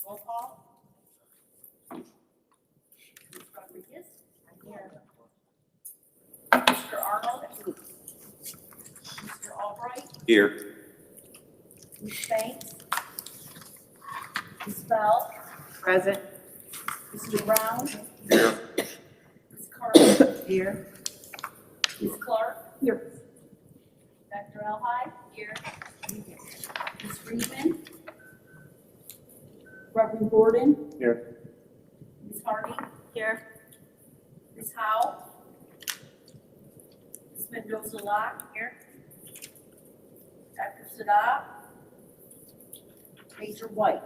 Roll call. Ms. Rodriguez. I'm here. Mr. Arnold. Mr. Albright. Here. Ms. Banks. Ms. Bell. Present. Mr. Brown. Here. Ms. Carter. Here. Ms. Clark. Here. Dr. Elhai. Here. Ms. Friedman. Reverend Gordon. Here. Ms. Hardy. Here. Ms. Howe. Ms. Mendoza-Locke. Here. Dr. Sada. Major White.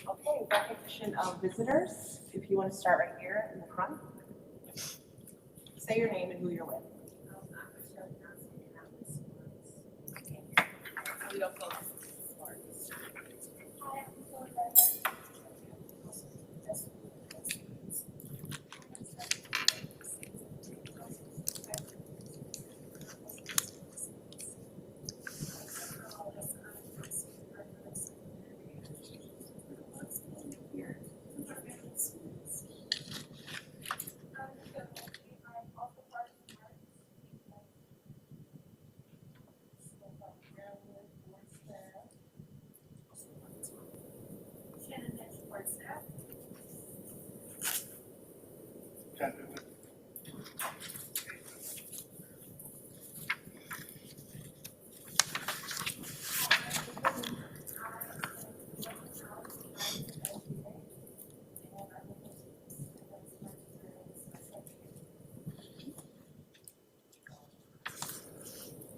Okay, recognition of visitors. If you want to start right here in the front. Say your name and who you're with.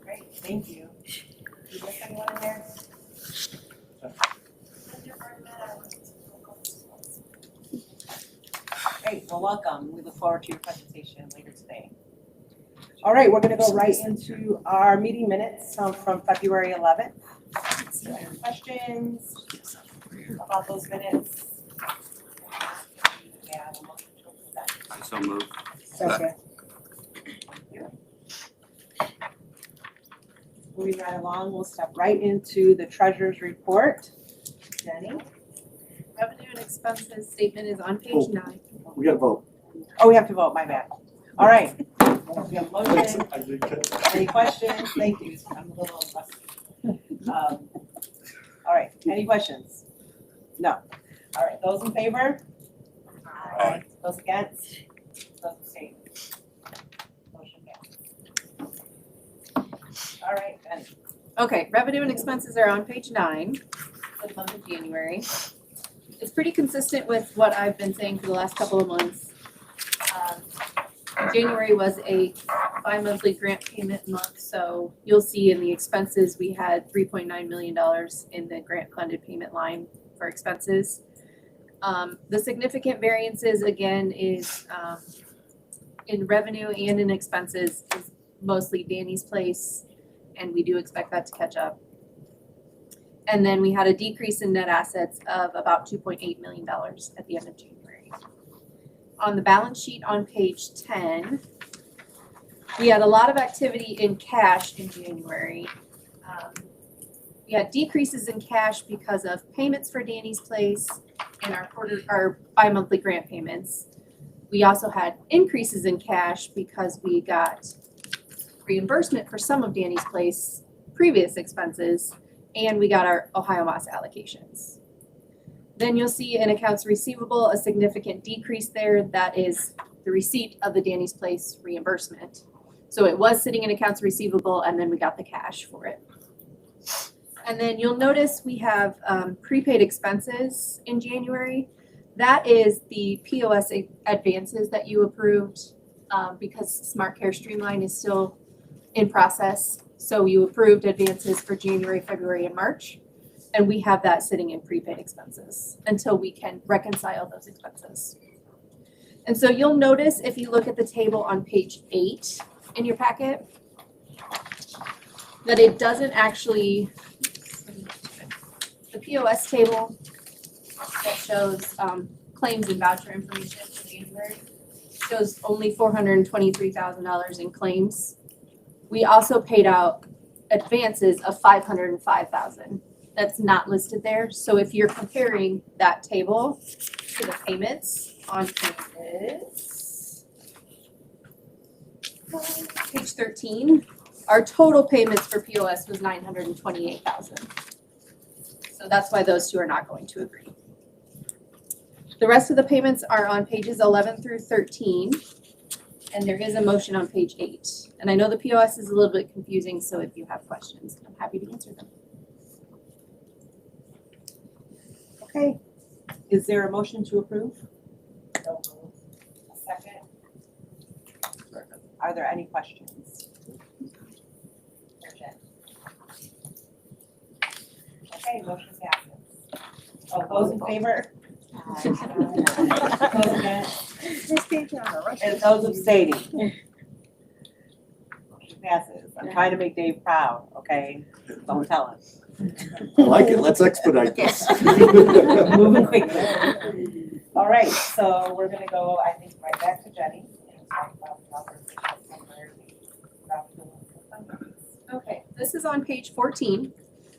Great, thank you. Do you miss anyone in there? Great, well, welcome. We look forward to your presentation later today. All right, we're gonna go right into our meeting minutes from February 11th. Any questions about those minutes? Yeah, the motion to accept. I so move. Second. Moving right along, we'll step right into the treasurer's report. Jenny? Revenue and expenses statement is on page Oh. 9. We gotta vote. Oh, we have to vote, my bad. All right. We have a motion. I did catch. Any questions? Thank you. I'm a little rusty. All right, any questions? No. All right, those in favor? Aye. Those against? Those abstain? Motion passed. All right, Benny. Okay, revenue and expenses are on page 9 for the month of January. It's pretty consistent with what I've been saying for the last couple of months. January was a bi-monthly grant payment month, so you'll see in the expenses, we had $3.9 million in the grant funded payment line for expenses. The significant variances, again, is in revenue and in expenses is mostly Danny's Place, and we do expect that to catch up. And then we had a decrease in net assets of about $2.8 million at the end of January. On the balance sheet on page 10, we had a lot of activity in cash in January. We had decreases in cash because of payments for Danny's Place and our bi-monthly grant payments. We also had increases in cash because we got reimbursement for some of Danny's Place previous expenses, and we got our Ohio Moss allocations. Then you'll see in accounts receivable a significant decrease there. That is the receipt of the Danny's Place reimbursement. So it was sitting in accounts receivable, and then we got the cash for it. And then you'll notice we have prepaid expenses in January. That is the POS advances that you approved because Smart Care Streamline is still in process. So you approved advances for January, February, and March. And we have that sitting in prepaid expenses until we can reconcile those expenses. And so you'll notice if you look at the table on page 8 in your packet, that it doesn't actually, the POS table that shows claims and voucher information for January shows only $423,000 in claims. We also paid out advances of 505,000. That's not listed there. So if you're comparing that table to the payments on page 13, our total payments for POS was 928,000. So that's why those two are not going to agree. The rest of the payments are on pages 11 through 13, and there is a motion on page 8. And I know the POS is a little bit confusing, so if you have questions, I'm happy to answer them. Okay, is there a motion to approve? A second? Second. Are there any questions? Okay, motion passes. Oh, those in favor? Those against? And those abstaining? Motion passes. I'm trying to make Dave proud, okay? Don't tell him. I like it, let's expedite this. Moving quickly. All right, so we're gonna go, I think, right back to Jenny. and talk about the authorization for Okay, this is on page 14.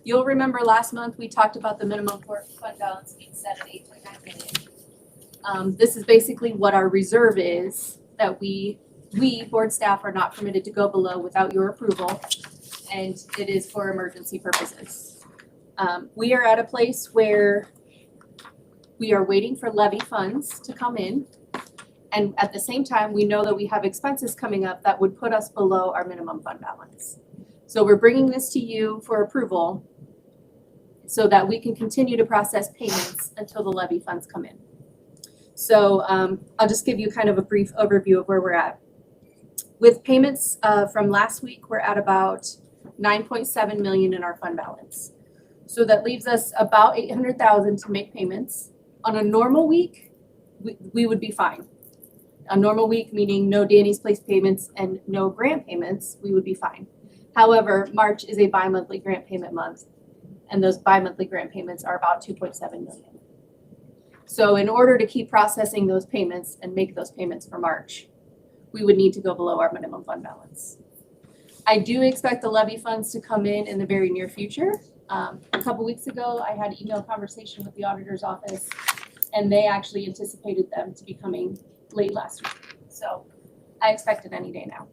You'll remember last month we talked about the minimum fund balance being set at 8.9 million. This is basically what our reserve is that we board staff are not permitted to go below without your approval, and it is for emergency purposes. We are at a place where we are waiting for levy funds to come in, and at the same time, we know that we have expenses coming up that would put us below our minimum fund balance. So we're bringing this to you for approval so that we can continue to process payments until the levy funds come in. So I'll just give you kind of a brief overview of where we're at. With payments from last week, we're at about 9.7 million in our fund balance. So that leaves us about 800,000 to make payments. On a normal week, we would be fine. A normal week, meaning no Danny's Place payments and no grant payments, we would be fine. However, March is a bi-monthly grant payment month, and those bi-monthly grant payments are about 2.7 million. So in order to keep processing those payments and make those payments for March, we would need to go below our minimum fund balance. I do expect the levy funds to come in the very near future. A couple weeks ago, I had an email conversation with the auditor's office, and they actually anticipated them to be coming late last week. So I expect it any day now.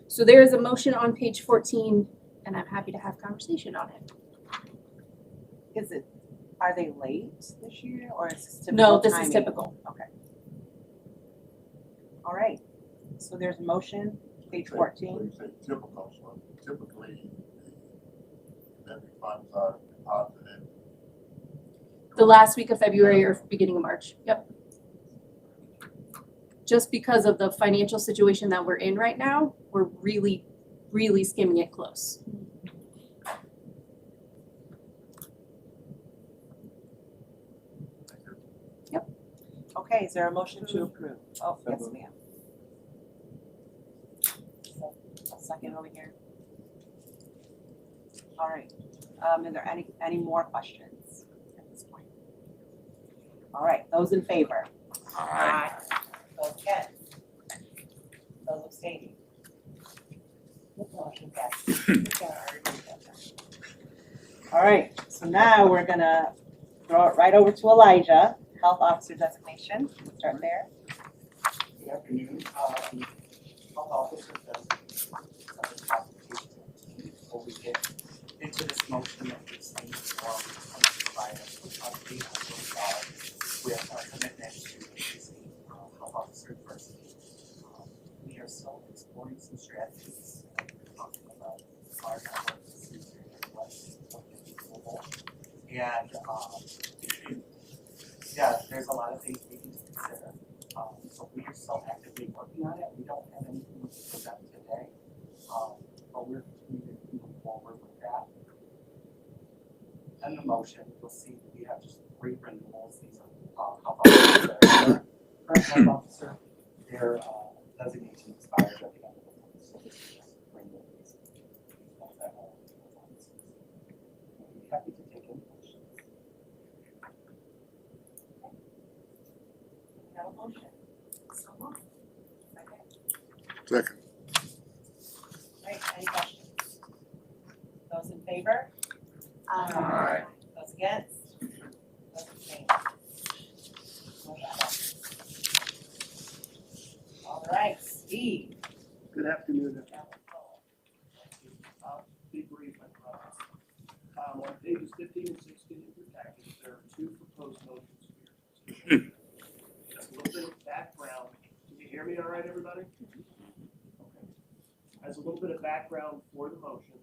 So there is a motion on page 14, and I'm happy to have conversation on it. Are they late this year, or is this typical No, this is timing? typical. Okay. All right, so there's a motion, page 14. When you say typical, so typically, the funds are deposited. The last week of February or beginning of March, yep. Just because of the financial situation that we're in right now, we're really, really skimming it close. Okay, is there a motion to approve? Oh, yes, ma'am. A second over here. All right, are there any more questions at this point? All right, those in favor? Aye. Those against? Those abstaining? Motion passes. All right, so now we're gonna throw it right over to Elijah, Health Officer designation. We'll start there. Good afternoon. Health Officer does before we get into this motion that we're saying provide us with update on those with our commitment to increasing health officer diversity. We are still exploring some strategies. Talking about our network to see what can be doable. And yeah, there's a lot of things we need to consider. So we are still actively working on it. We don't have anything to present today, but we're moving forward with that. And the motion, you'll see we have just 3 renewals. These are health officers that are current health officer. Their designation expires at the end of the month. So this is just renewals. I'd be happy to take any questions. Have a motion. So moved. Second. Second. Right, any questions? Aye. Those against? Those abstained? Motion passes. All right, Steve. Good afternoon, everyone. I'll be brief, I promise. On pages 15 and 16 of your package, there are two proposed motions for your consideration. Just a little bit of background. Can you hear me all right, everybody? Okay. As a little bit of background for the motions,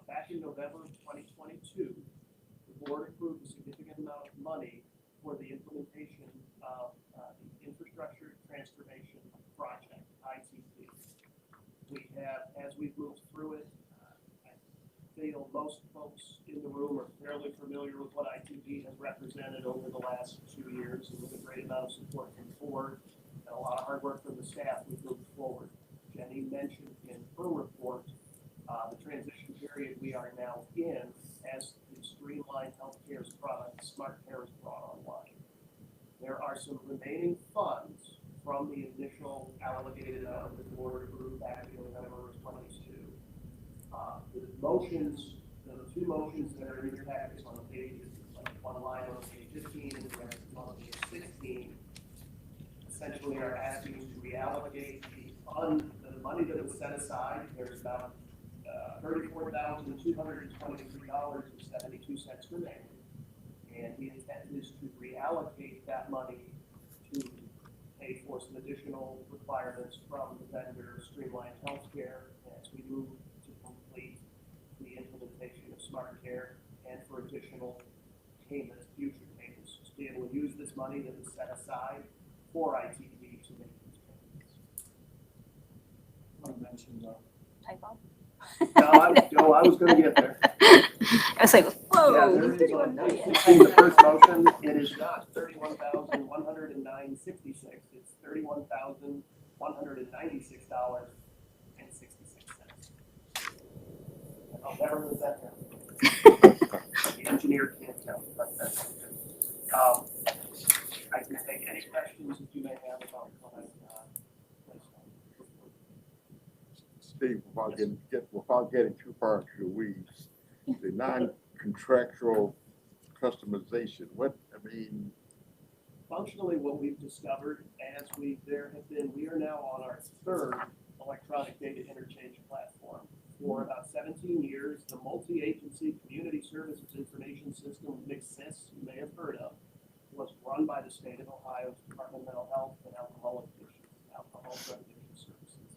back in November of 2022, the board approved a significant amount of money for the implementation of the Infrastructure Transformation Project, ITP. We have, as we've moved through it, I feel most folks in the room are fairly familiar with what ITP has represented over the last 2 years, and with a great amount of support from the board and a lot of hard work from the staff, we've moved forward. Jenny mentioned in her report the transition period we are now in as the Streamline Healthcare's product, SmartCare, is brought online. There are some remaining funds from the initial allocated amount the board approved back in November of 22. The motions, the two motions that are in your package on the pages, like one line on page 15 and the rest on page 16, essentially are asking to reallocate the money that was set aside. There's about $34,223.72 remaining. And the intent is to reallocate that money to pay for some additional requirements from the vendor, Streamline Healthcare, as we move to complete the implementation of SmartCare, and for additional payments, future payments, to be able to use this money that is set aside for ITP to make these payments. Want to mention, Typo? No, I was gonna get there. I was like, Yeah, whoa, there is 31 on million. page 16, the first motion, it is not 31,109.66, it's $31,196.66. I'll never live that down. The engineer can't tell, but that's okay. I can take any questions that you may have about what I've placed on. Steve, without getting too far into the weeds, the non-contractual customization, Functionally, what we've discovered we are now on our third electronic data interchange platform. For about 17 years, the multi-agency community services information system, MCSIS, you may have heard of, was run by the state of Ohio's Department of Mental Health and Alcohol Drug Addiction Services.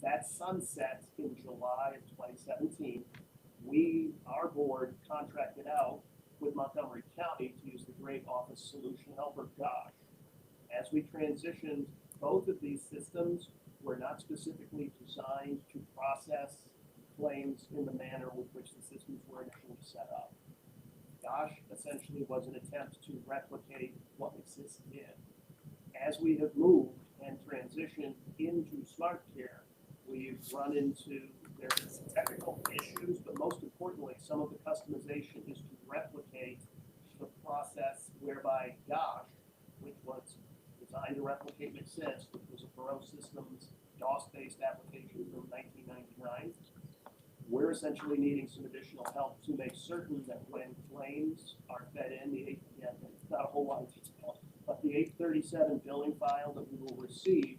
That sunset in July of 2017. Our board contracted out with Montgomery County to use the Great Office Solution Helper, GOSH. As we transitioned, both of these systems were not specifically designed to process claims in the manner with which the systems were initially set up. GOSH essentially was an attempt to replicate what exists did. As we have moved and transitioned into SmartCare, we've run into there's technical issues, but most importantly, some of the customization is to replicate the process whereby GOSH, which was designed to replicate MCSIS, which was a Perot Systems DOS-based application from 1999. We're essentially needing some additional help to make certain that when claims are fed in, not a whole lot of detail, but the 837 billing file that we will receive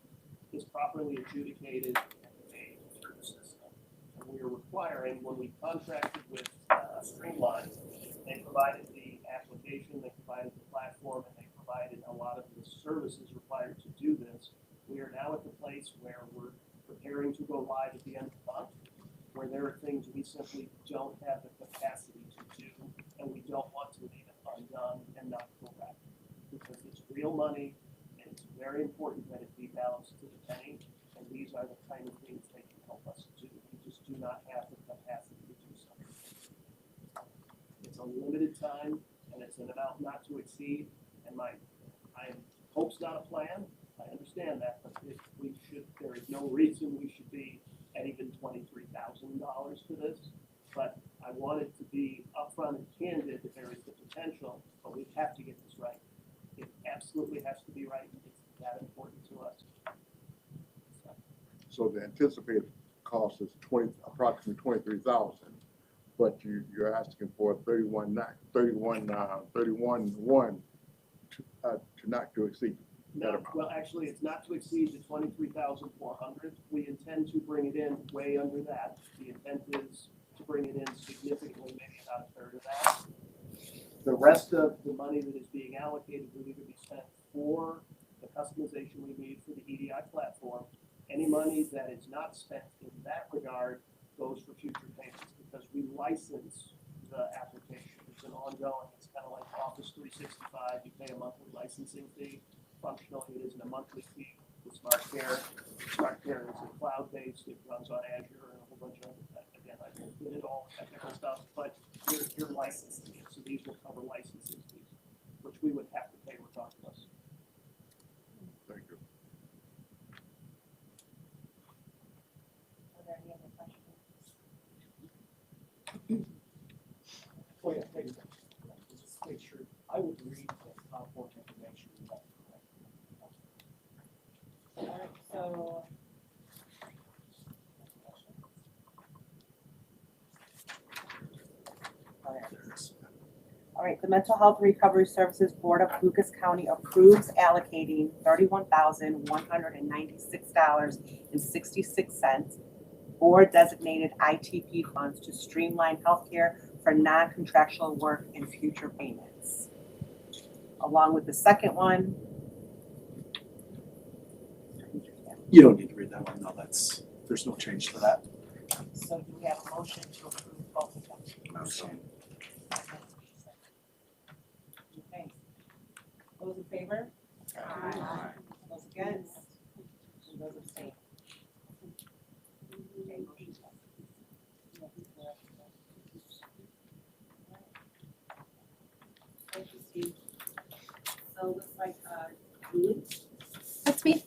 is properly adjudicated and paid through the system. And we are requiring, when we contracted with Streamline, they provided the application, they provided the platform, and they provided a lot of the services required to do this. We are now at the place where we're preparing to go live at the end of the month, where there are things we simply don't have the capacity to do, and we don't want to leave it undone and not correct. Because it's real money, and it's very important that it be balanced to the penny, and these are the kind of things they can help us do. We just do not have the capacity to do something. It's a limited time, and it's an amount not to exceed, and hope's not a plan, I understand that, but there is no reason we should be at even $23,000 for this. But I wanted to be upfront and candid that there is the potential, but we have to get this right. It absolutely has to be right. It's that important to us. So the anticipated cost is approximately $23,000. but you're asking for 31.1 to not to exceed that No, amount. well, actually, it's not to exceed the 23,400. We intend to bring it in way under that. The intent is to bring it in significantly, maybe about a third of that. The rest of the money that is being allocated will either be spent for the customization we need for the EDI platform. Any money that is not spent in that regard goes for future payments, because we license the application. It's an ongoing, it's kind of like Office 365, you pay a monthly licensing fee. Functionally, it isn't a monthly fee with SmartCare. SmartCare is a cloud-based, it runs on Azure and a whole bunch of, again, I won't get into all the technical stuff, but you're licensing it, so these will cover licensing fees, which we would have to pay regardless. Thank you. Are there any other questions? Oh, yeah, thank you. Just make sure, I would read the PowerPoint information. All right, so. All right, the Mental Health Recovery Services Board of Lucas County approves allocating $31,196.66 board designated ITP funds to streamline healthcare for non-contractual work and future payments. Along with the second one. You don't need to read that one, no, there's no change to that. So do we have a motion to approve both of them? Motion. Okay. Those in favor? Aye. Those against? And those abstain? Okay, motion passes. Thank you, Steve. So it looks like, Julie? That's me.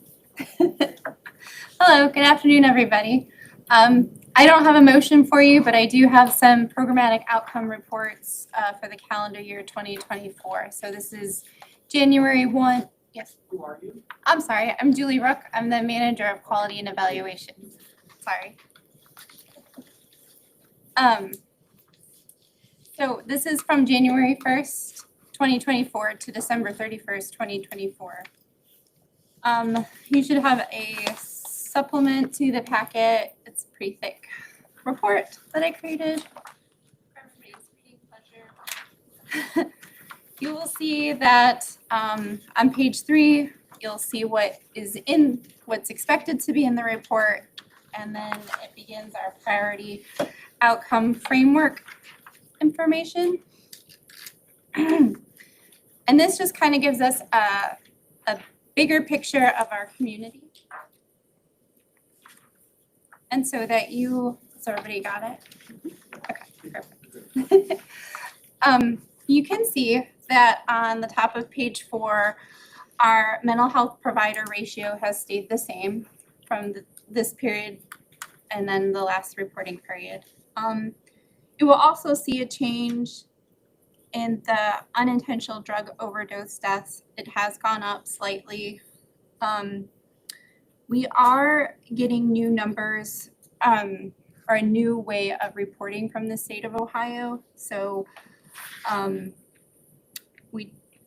Hello, good afternoon, everybody. I don't have a motion for you, but I do have some programmatic outcome reports for the calendar year 2024. So this is January 1. Yes. Who are you? I'm sorry, I'm Julie Rook. I'm the manager of quality and evaluation. Sorry. So this is from January 1st, 2024 to December 31st, 2024. You should have a supplement to the packet. It's a pretty thick report that I created for everybody's reading pleasure. You will see that on page 3, you'll see what's expected to be in the report, and then it begins our priority outcome framework information. And this just kind of gives us a bigger picture of our community. And so that so everybody got it? Okay, perfect. You can see that on the top of page 4, our mental health provider ratio has stayed the same from this period and then the last reporting period. You will also see a change in the unintentional drug overdose deaths. It has gone up slightly. We are getting new numbers or a new way of reporting from the state of Ohio. So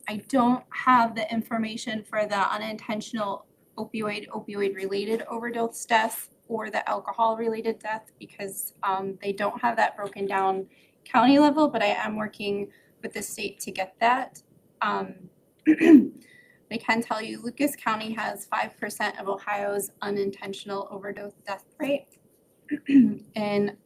I don't have the information for the unintentional opioid-related overdose deaths or the alcohol-related death because they don't have that broken down county level, but I am working with the state to get that. I can tell you Lucas County has 5% of Ohio's unintentional overdose death rate. And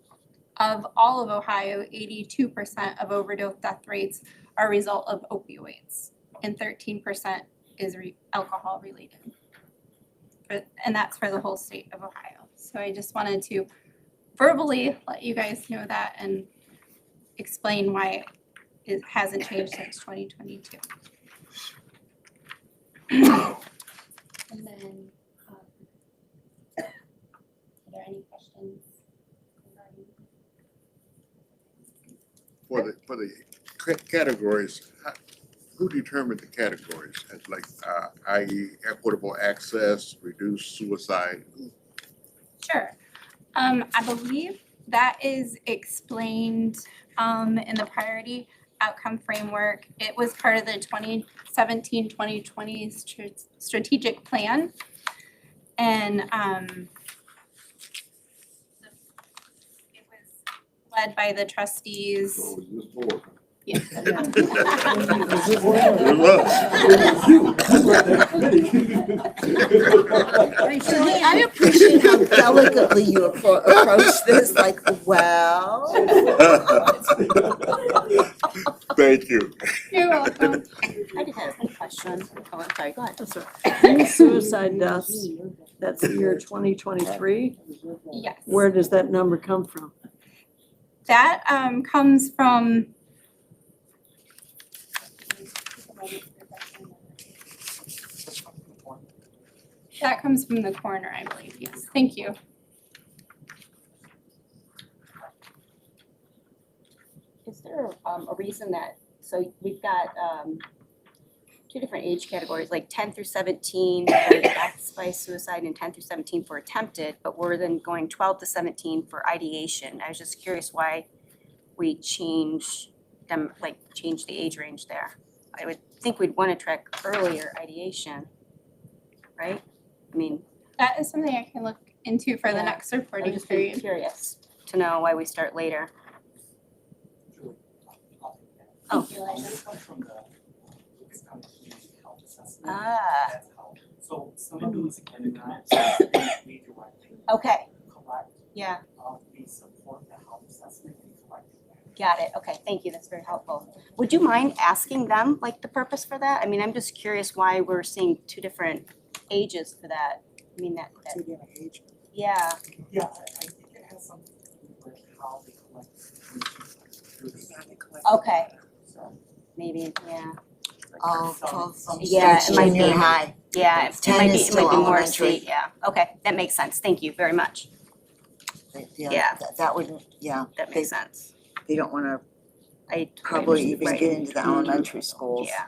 of all of Ohio, 82% of overdose death rates are a result of opioids, and 13% is alcohol related. And that's for the whole state of Ohio. So I just wanted to verbally let you guys know that and explain why it hasn't changed since 2022. And then, are there any questions regarding? For the categories, who determined the categories? As like, i.e. equitable access, reduced suicide? Sure. I believe that is explained in the priority outcome framework. It was part of the 2017-2020 strategic plan. And it was led by the trustees. So is this board? Yeah. Actually, I appreciate how delicately you approach this, like, well. Thank you. You're welcome. I just had a question. Oh, I'm sorry, go ahead. Any suicide deaths, that's the year 2023, Yes. where does that number come from? That comes from the coroner, I believe. Yes. Thank you. Is there a reason that, so we've got two different age categories, like 10 through 17 for deaths by suicide and 10 through 17 for attempted, but we're then going 12 to 17 for ideation. I was just curious why we change them, like change the age range there. I would think we'd want to track earlier ideation, right? I mean, That is something I can look into for the Yeah. next I'm reporting just period. curious to know why we start later. I'll Oh. take that. This comes from the Lucas County Community Health Assessment. Ah. That's how, so some of these cannot we directly Okay, collect, yeah. we support the health assessment and collect it. Got it, okay, thank you, that's very helpful. Would you mind asking them, like, the purpose for that? I mean, I'm just curious why we're seeing two different ages for that. I mean, that, yeah, Yeah, I think it has something to do with how they collect through the study. okay, So. maybe, yeah, Oh, some- 12, some- Yeah, it might junior be. high. yeah, it 10 might be, is it still might be more elementary. state, yeah, okay, that makes sense, thank you very much, Yeah. That wouldn't, yeah, that makes sense. they don't wanna I probably even right. get into the elementary schools. Yeah.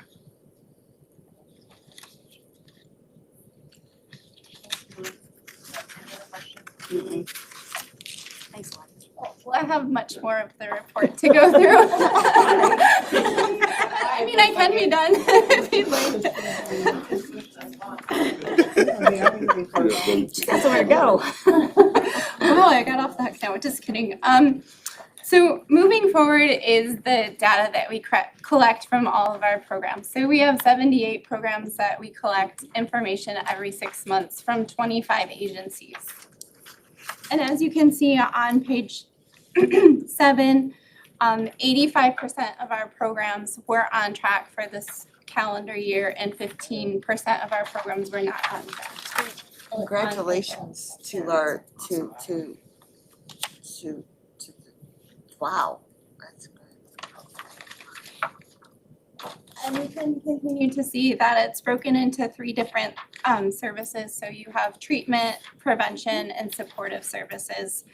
Mhm. Thanks a lot. Well, I have much more of the report to go through. I mean, I can be done if you'd like. That's where to go. Wow, I got off the hook now, just kidding. So moving forward is the data that we collect from all of our programs. So we have 78 programs that we collect information every 6 months from 25 agencies. And as you can see on page 7, 85% of our programs were on track for this calendar year and 15% of our programs were not on track. Congratulations to our, to, wow, that's good. And we can continue to see that it's broken into 3 different services. So you have treatment, prevention, and supportive services.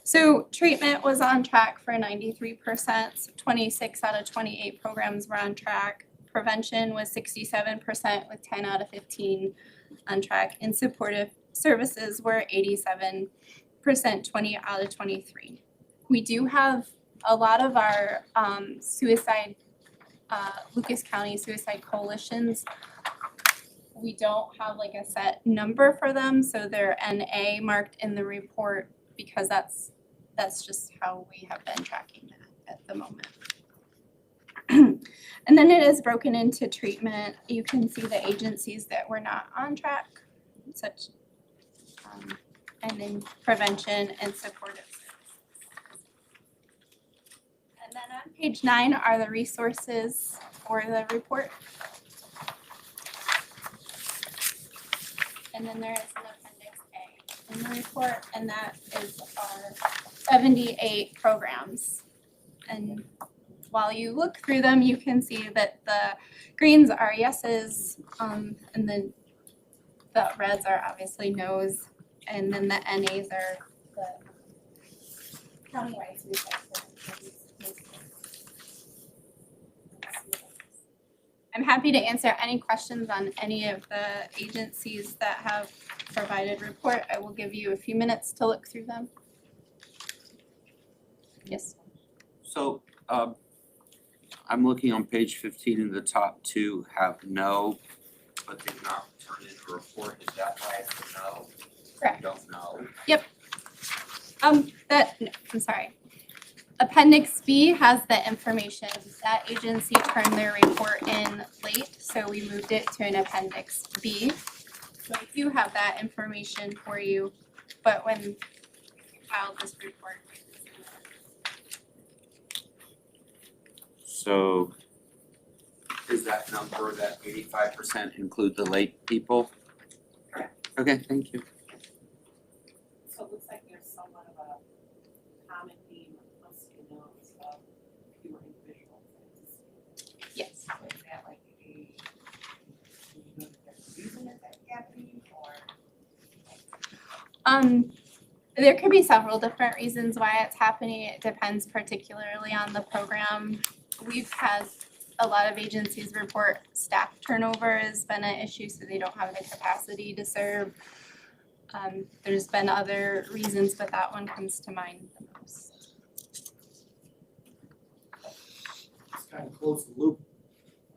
So treatment was on track for 93%, so 26 out of 28 programs were on track. Prevention was 67% with 10 out of 15 on track. And supportive services were 87%, 20 out of 23. We do have a lot of our suicide Lucas County Suicide Coalitions. We don't have like a set number for them, so they're NA marked in the report because that's just how we have been tracking that at the moment. And then it is broken into treatment. You can see the agencies that were not on track, such and then prevention and supportive services. And then on page 9 are the resources for the report. And then there is an appendix A in the report, and that is our 78 programs. And while you look through them, you can see that the greens are yeses, and then the reds are obviously no's, and then the NAs are the countywide suicide services. I'm happy to answer any questions on any of the agencies that have provided report. I will give you a few minutes to look through them. Yes. So, I'm looking on page 15 and the top two have no, but they've not turned in a report. Is that why it's a no? Correct. You don't know. I'm sorry. Appendix B has the information. That agency turned their report in late, so we moved it to an Appendix B. So I do have that information for you, but when we filed this report. So, is that number, that 85% include the late people? Correct. Okay, thank you. So it looks like there's somewhat of a common theme amongst the notes of fewer individuals. Yes. So is that like reason that that's happening or? There could be several different reasons why it's happening. It depends particularly on the program. We've had a lot of agencies report staff turnover has been an issue, so they don't have the capacity to serve. There's been other reasons, but that one comes to mind the most. Just kind of close the loop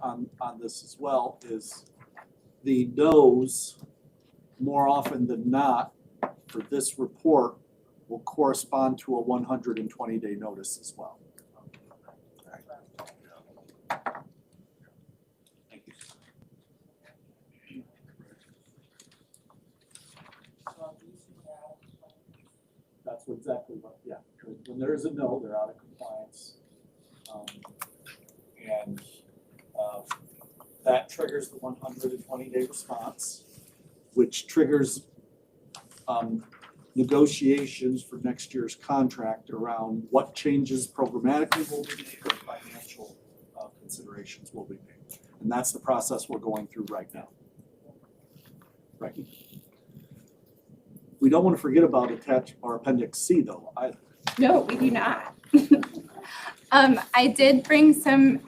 on this as well, is the no's more often than not for this report will correspond to a 120-day notice as well. Thank you. That's exactly what, yeah, when there is a no, they're out of compliance. And that triggers the 120-day response, which triggers negotiations for next year's contract around what changes programmatically will be made or financial considerations will be made. And that's the process we're going through right now. Right. We don't want to forget about Appendix C though, either. No, we do not. I did bring some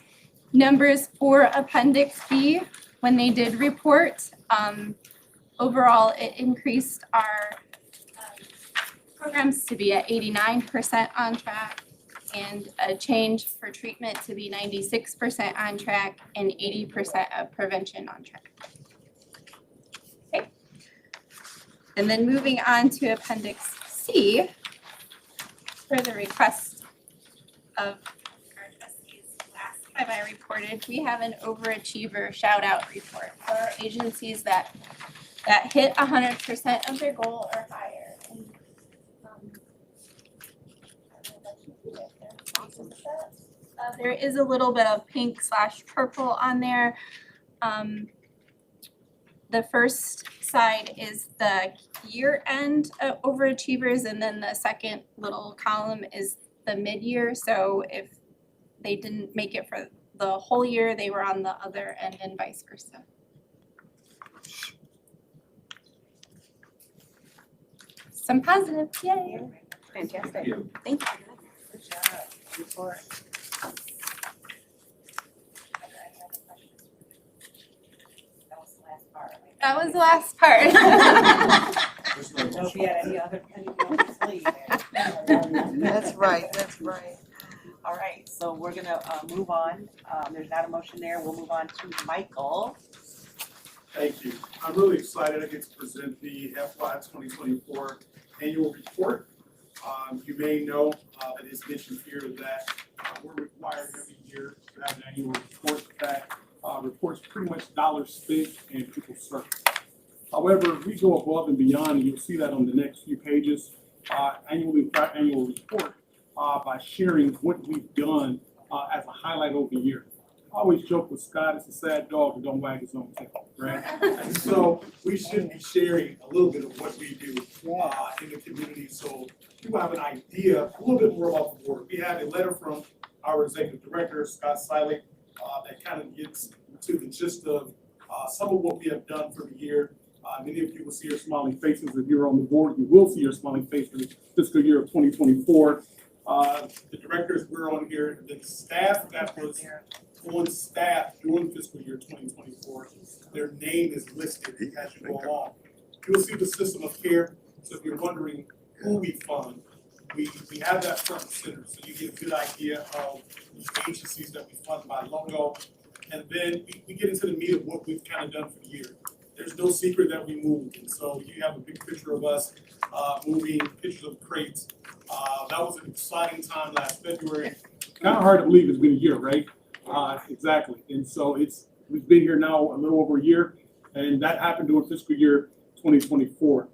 numbers for Appendix B when they did report. Overall, it increased our programs to be at 89% on track and a change for treatment to be 96% on track and 80% of prevention on track. Okay. And then moving on to Appendix C for the request of our trustees. Last time I reported, we have an overachiever shout out report for our agencies that hit 100% of their goal or higher. And, there is a little bit of pink/purple on there. The first side is the year end overachievers, and then the second little column is the mid-year. So if they didn't make it for the whole year, they were on the other end and vice versa. Some positive, yay. Fantastic. Thank you. Thank you. Good job. Report. That was the last part. right? That was the last part. I don't know if you had any other sleeve there. That's right, that's right. All right, so we're gonna move on. There's not a motion there. We'll move on to Michael. Thank you. I'm really excited I get to present the FY 2024 annual report. You may know that it's mentioned here that we're required every year to have an annual report that reports pretty much dollars spent and people served. However, we go above and beyond, and you'll see that on the next few pages, annual report by sharing what we've done as a highlight over the year. I always joke with Scott, it's a sad dog who don't wag his own tail, right? And so we should be sharing a little bit of what we do in the community so people have an idea, a little bit more about the work. We have a letter from our executive director, Scott Siley, that kind of gets to the gist of some of what we have done for the year. Many of you will see your smiling faces. If you're on the board, you will see your smiling face for the fiscal year of 2024. The directors were on here, the staff that was on staff during fiscal year 2024, their name is listed as you go along. You'll see the system of care. So if you're wondering who we fund, we have that front and center, so you get a good idea of the agencies that we fund by logo. And then we get into the meat of what we've kind of done for the year. There's no secret that we moved, and so you have a big picture of us moving, pictures of crates. That was an exciting time last February. Kind of hard to believe it's been a year, right? Exactly, and so we've been here now a little over a year, and that happened during fiscal year 2024.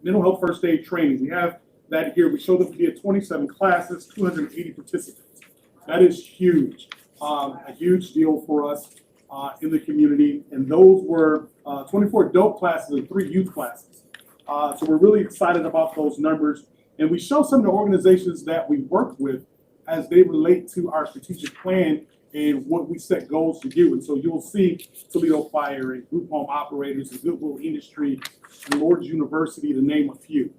Mental health first aid training, we have that here. We showed up to be at 27 classes, 280 participants. That is huge, a huge deal for us in the community. And those were 24 adult classes and 3 youth classes. So we're really excited about those numbers. And we show some of the organizations that we work with as they relate to our strategic plan and what we set goals to do. And so you'll see Toledo Fire and Group Home Operators and Goodwill Industry and Lord's University, to name a few.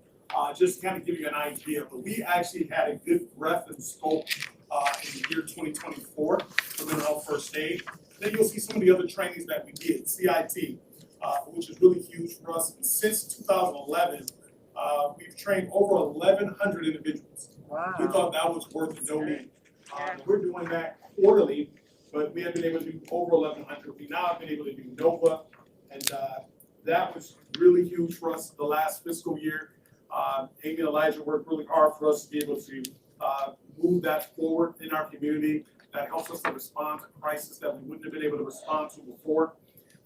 Just kind of give you an idea, but we actually had a good breadth and scope in the year 2024 for mental health first aid. Then you'll see some of the other trainings that we did, CIT, which is really huge for us. And since 2011, we've trained over 1,100 individuals. Wow. We thought that was worth noting. We're doing that quarterly, but we have been able to do over 1,100. We now have been able to do NOVA, and that was really huge for us the last fiscal year. Amy and Elijah worked really hard for us to be able to move that forward in our community. That helps us to respond to crises that we wouldn't have been able to respond to before,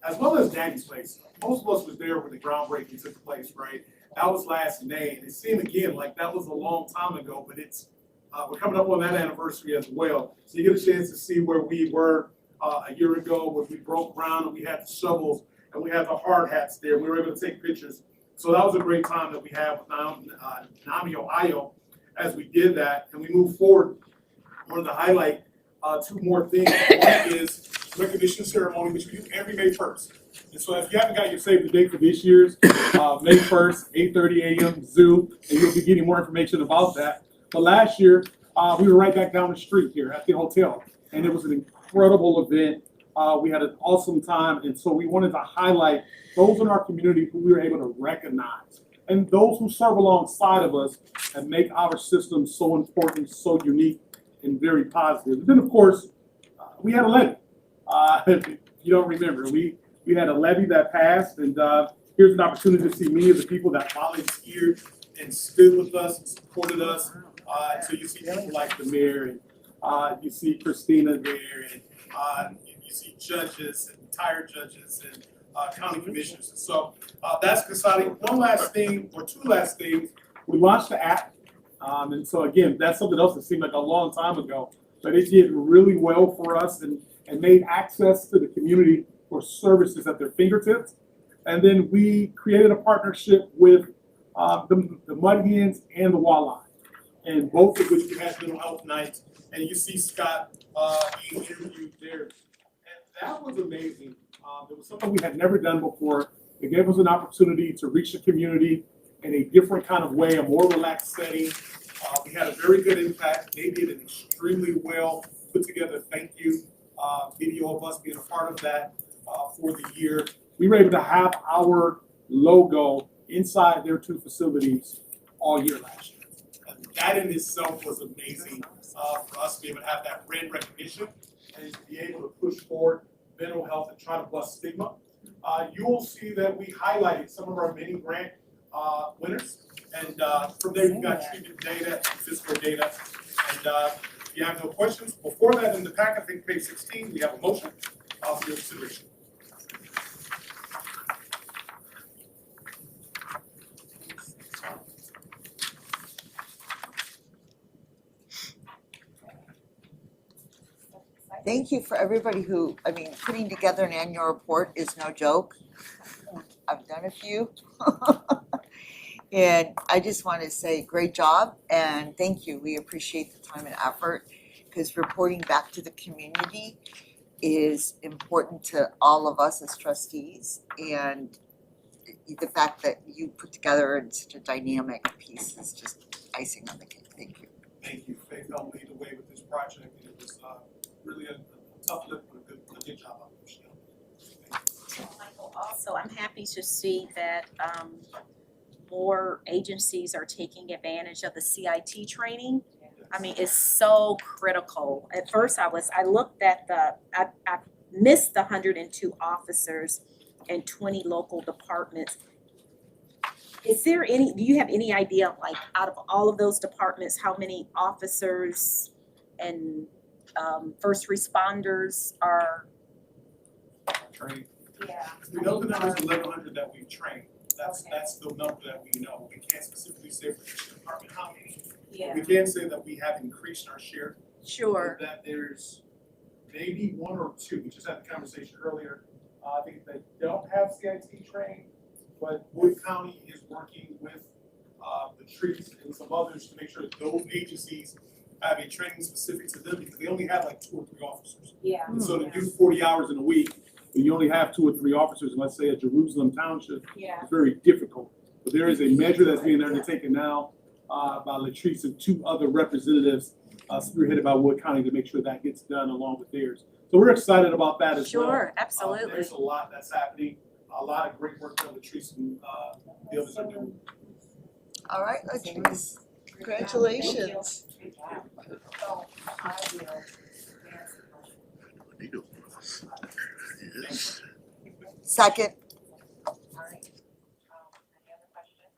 as well as Danny's Place. Most of us was there when the groundbreaking took place, right? That was last May, and it seemed again like that was a long time ago, but it's we're coming up on that anniversary as well. So you get a chance to see where we were a year ago when we broke ground and we had the shovels and we had the hard hats there. We were able to take pictures. So that was a great time that we had with NAMI, Ohio, as we did that. And we moved forward. I wanted to highlight 2 more things. One is recognition ceremony, which we do every May 1st. And so if you haven't got your save the date for this year's, May 1st, 8:30 a.m. Zoom, and you'll be getting more information about that. But last year, we were right back down the street here at the hotel, and it was an incredible event. We had an awesome time, and so we wanted to highlight those in our community who we were able to recognize, and those who serve alongside of us and make our system so important, so unique, and very positive. And then, of course, we had a levy. If you don't remember, we had a levy that passed, and here's an opportunity to see many of the people that volunteered and stood with us and supported us. So you see people like the mayor, and you see Christina there, and you see judges and retired judges and county commissioners. And so that's exciting. One last thing, or 2 last things, we launched the app. And so again, that's something else that seemed like a long time ago, but it did really well for us and made access to the community for services at their fingertips. And then we created a partnership with the Mud Hens and the Walleye, and both of which we had mental health nights. And you see Scott being interviewed there. And that was amazing. It was something we had never done before. It gave us an opportunity to reach the community in a different kind of way, a more relaxed setting. We had a very good impact. They did an extremely well put together thank you video of us being a part of that for the year. We were able to have our logo inside their 2 facilities all year last year. And that in itself was amazing for us to be able to have that brand recognition and to be able to push forward mental health and try to bust stigma. You will see that we highlighted some of our many grant winners. And from there, you've got treatment data and physical data. And if you have no questions, before that in the packet, I think page 16, we have a motion for your consideration. Thank you for everybody who, putting together an annual report is no joke. I've done a few. And I just want to say great job and thank you. We appreciate the time and effort because reporting back to the community is important to all of us as trustees. And the fact that you put together in such a dynamic piece is just icing on the cake. Thank you. Thank you. Faith helped lead the way with this project, and it was really a tough lift, but a good job on it, Michelle. Michael, also, I'm happy to see that more agencies are taking advantage of the CIT training. I mean, it's so critical. At first I looked at I missed the 102 officers and 20 local departments. Do you have any idea, like, out of all of those departments, how many officers and first responders are? Trained. Yeah. We know the number is 1,100 that we've trained. That's the number that we know. We can't specifically say for each department how many. Yeah. We can say that we have increased our share. Sure. That there's maybe one or two, we just had the conversation earlier, I think they don't have CIT training, but Wood County is working with the trees and some others to make sure that those agencies have a training specific to them, because they only have like 2 or 3 officers. Yeah. And so to do 40 hours in a week, when you only have 2 or 3 officers, let's say at Jerusalem Township, Yeah. it's very difficult. But there is a measure that's being undertaken now by Latrice and 2 other representatives spearheaded by Wood County to make sure that gets done along with theirs. So we're excited about that as well. Sure, absolutely. There's a lot that's happening, a lot of great work that Latrice and the others are doing. All right, Latrice, congratulations. Good job. So I will answer Yes. Second. All right. Any other questions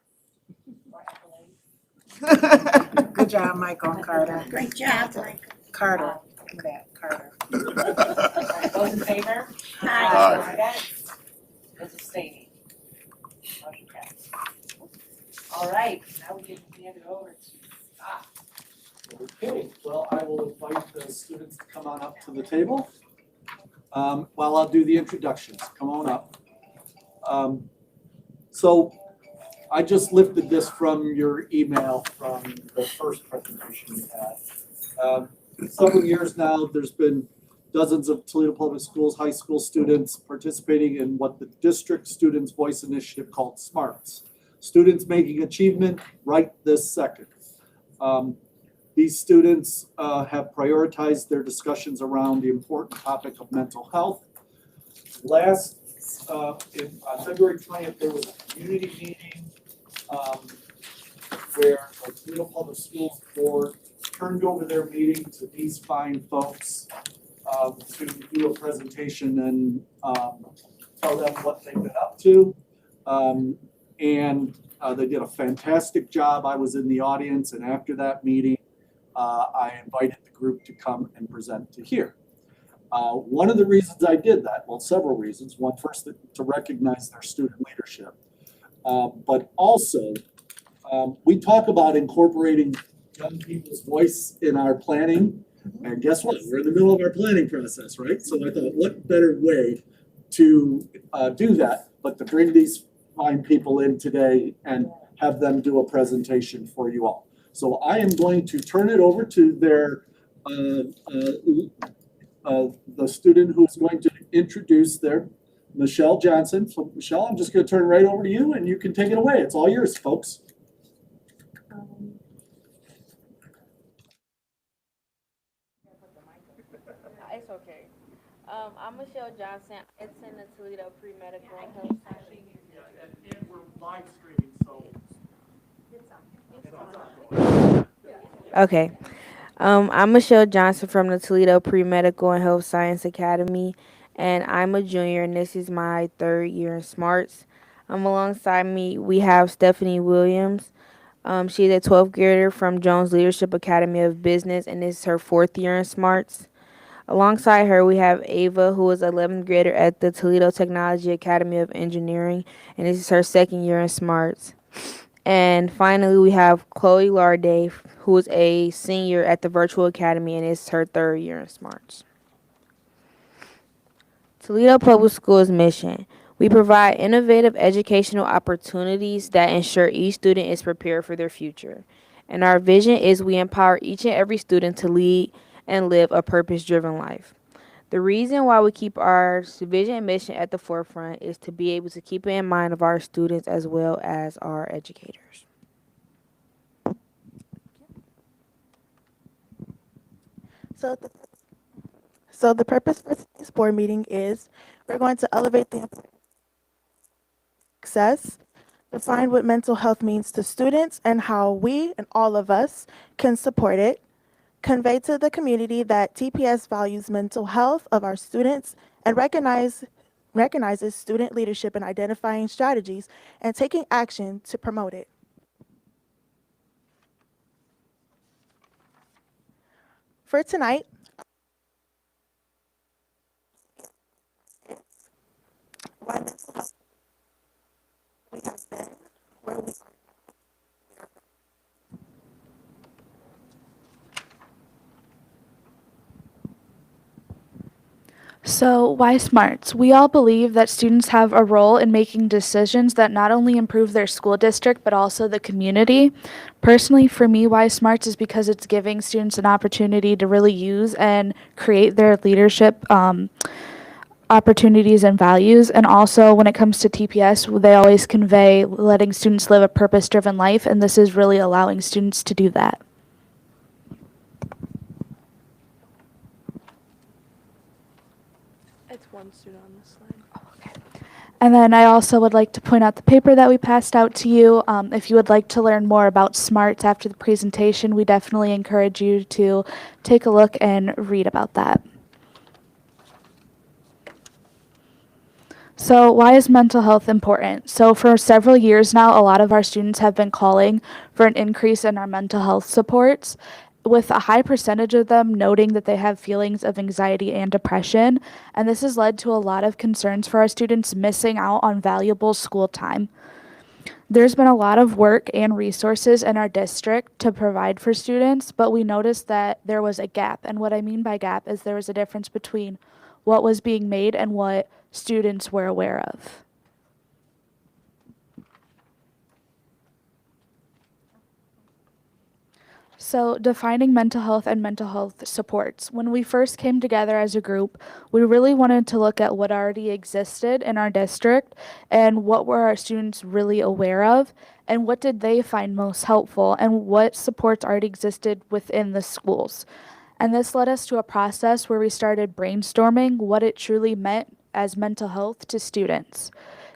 or accolades? Good job, Michael and Carter. Great job, Mike. Carter. Look at that, Carter. All right, those in favor? Aye. Those against? Those abstaining? Motion passed. All right, now we can hand it over to Scott. Okay, well, I will invite the students to come on up to the table. While I'll do the introductions, come on up. So I just lifted this from your email from the first presentation you had. Several years now, there's been dozens of Toledo Public Schools high school students participating in what the District Students Voice Initiative called SMARTS. Students making achievement right this second. These students have prioritized their discussions around the important topic of mental health. On February 20th, there was a community meeting where the Toledo Public Schools Board turned over their meeting to these fine folks to do a presentation and tell them what they've been up to. They did a fantastic job. I was in the audience, and after that meeting, I invited the group to come and present to here. One of the reasons I did that, well, several reasons. One, first, to recognize their student leadership. But also, we talk about incorporating young people's voice in our planning. And guess what? We're in the middle of our planning process, right? So I thought, what better way to do that but to bring these fine people in today and have them do a presentation for you all. So I am going to turn it over to the student who's going to introduce Michelle Johnson. So Michelle, I'm just going to turn right over to you and you can take it away. It's all yours, folks. It's okay. I'm Michelle Johnson. It's in the Toledo Pre-Medical and Health Science. And we're live streaming, so. Okay. I'm Michelle Johnson from the Toledo Pre-Medical and Health Science Academy, and I'm a junior, and this is my 3rd year in SMARTS. Alongside me, we have Stephanie Williams. She's a 12th grader from Jones Leadership Academy of Business, and this is her 4th year in SMARTS. Alongside her, we have Ava, who is an 11th grader at the Toledo Technology Academy of Engineering, and this is her 2nd year in SMARTS. And finally, we have Chloe Larday, who is a senior at the Virtual Academy, and it's her 3rd year in SMARTS. Toledo Public Schools mission. We provide innovative educational opportunities that ensure each student is prepared for their future. And our vision is we empower each and every student to lead and live a purpose-driven life. The reason why we keep our vision and mission at the forefront is to be able to keep it in mind of our students as well as our educators. So the purpose for this board meeting is we're going to elevate the success define what mental health means to students and how we and all of us can support it, convey to the community that TPS values mental health of our students and recognizes student leadership in identifying strategies and taking action to promote it. For tonight, why mental health we have been where we are. So, why smarts? We all believe that students have a role in making decisions that not only improve their school district but also the community. Personally, for me, why smarts is because it's giving students an opportunity to really use and create their leadership opportunities and values. And also, when it comes to TPS, they always convey letting students live a purpose driven life, and this is really allowing students to do that. It's one student on this slide. And then I also would like to point out the paper that we passed out to you. If you would like to learn more about SMARTS after the presentation, we definitely encourage you to take a look and read about that. So why is mental health important? So for several years now, a lot of our students have been calling for an increase in our mental health supports, with a high percentage of them noting that they have feelings of anxiety and depression. And this has led to a lot of concerns for our students missing out on valuable school time. There's been a lot of work and resources in our district to provide for students, but we noticed that there was a gap. And what I mean by gap is there was a difference between what was being made and what students were aware of. So, defining mental health and mental health supports. When we first came together as a group, we really wanted to look at what already existed in our district and what were our students really aware of and what did they find most helpful and what supports already existed within the schools. And this led us to a process where we started brainstorming what it truly meant as mental health to students.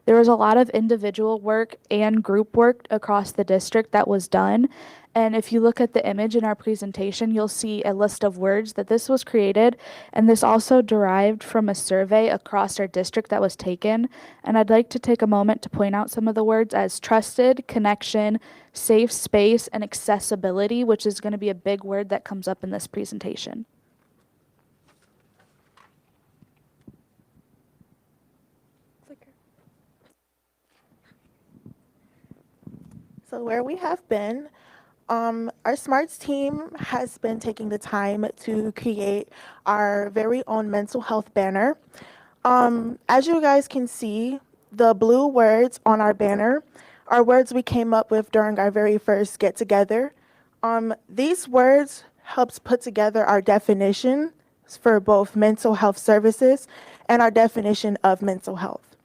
There was a lot of individual work and group work across the district that was done. And if you look at the image in our presentation, you'll see a list of words that this was created. And this also derived from a survey across our district that was taken. And I'd like to take a moment to point out some of the words as trusted, connection, safe space, and accessibility, which is going to be a big word that comes up in this presentation. So where we have been, our SMARTS team has been taking the time to create our very own mental health banner. As you guys can see, the blue words on our banner are words we came up with during our very first get together. These words helps put together our definition for both mental health services and our definition of mental health,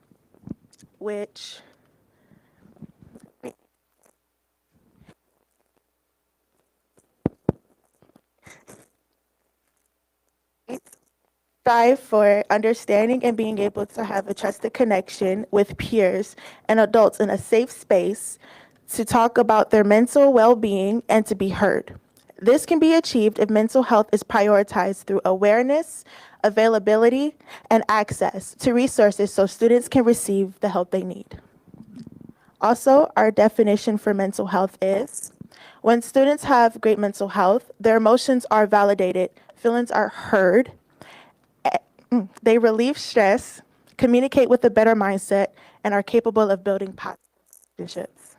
which strive for understanding and being able to have a trusted connection with peers and adults in a safe space to talk about their mental well-being and to be heard. This can be achieved if mental health is prioritized through awareness, availability, and access to resources so students can receive the help they need. Also, our definition for mental health is when students have great mental health, their emotions are validated, feelings are heard, they relieve stress, communicate with a better mindset, and are capable of building positive relationships.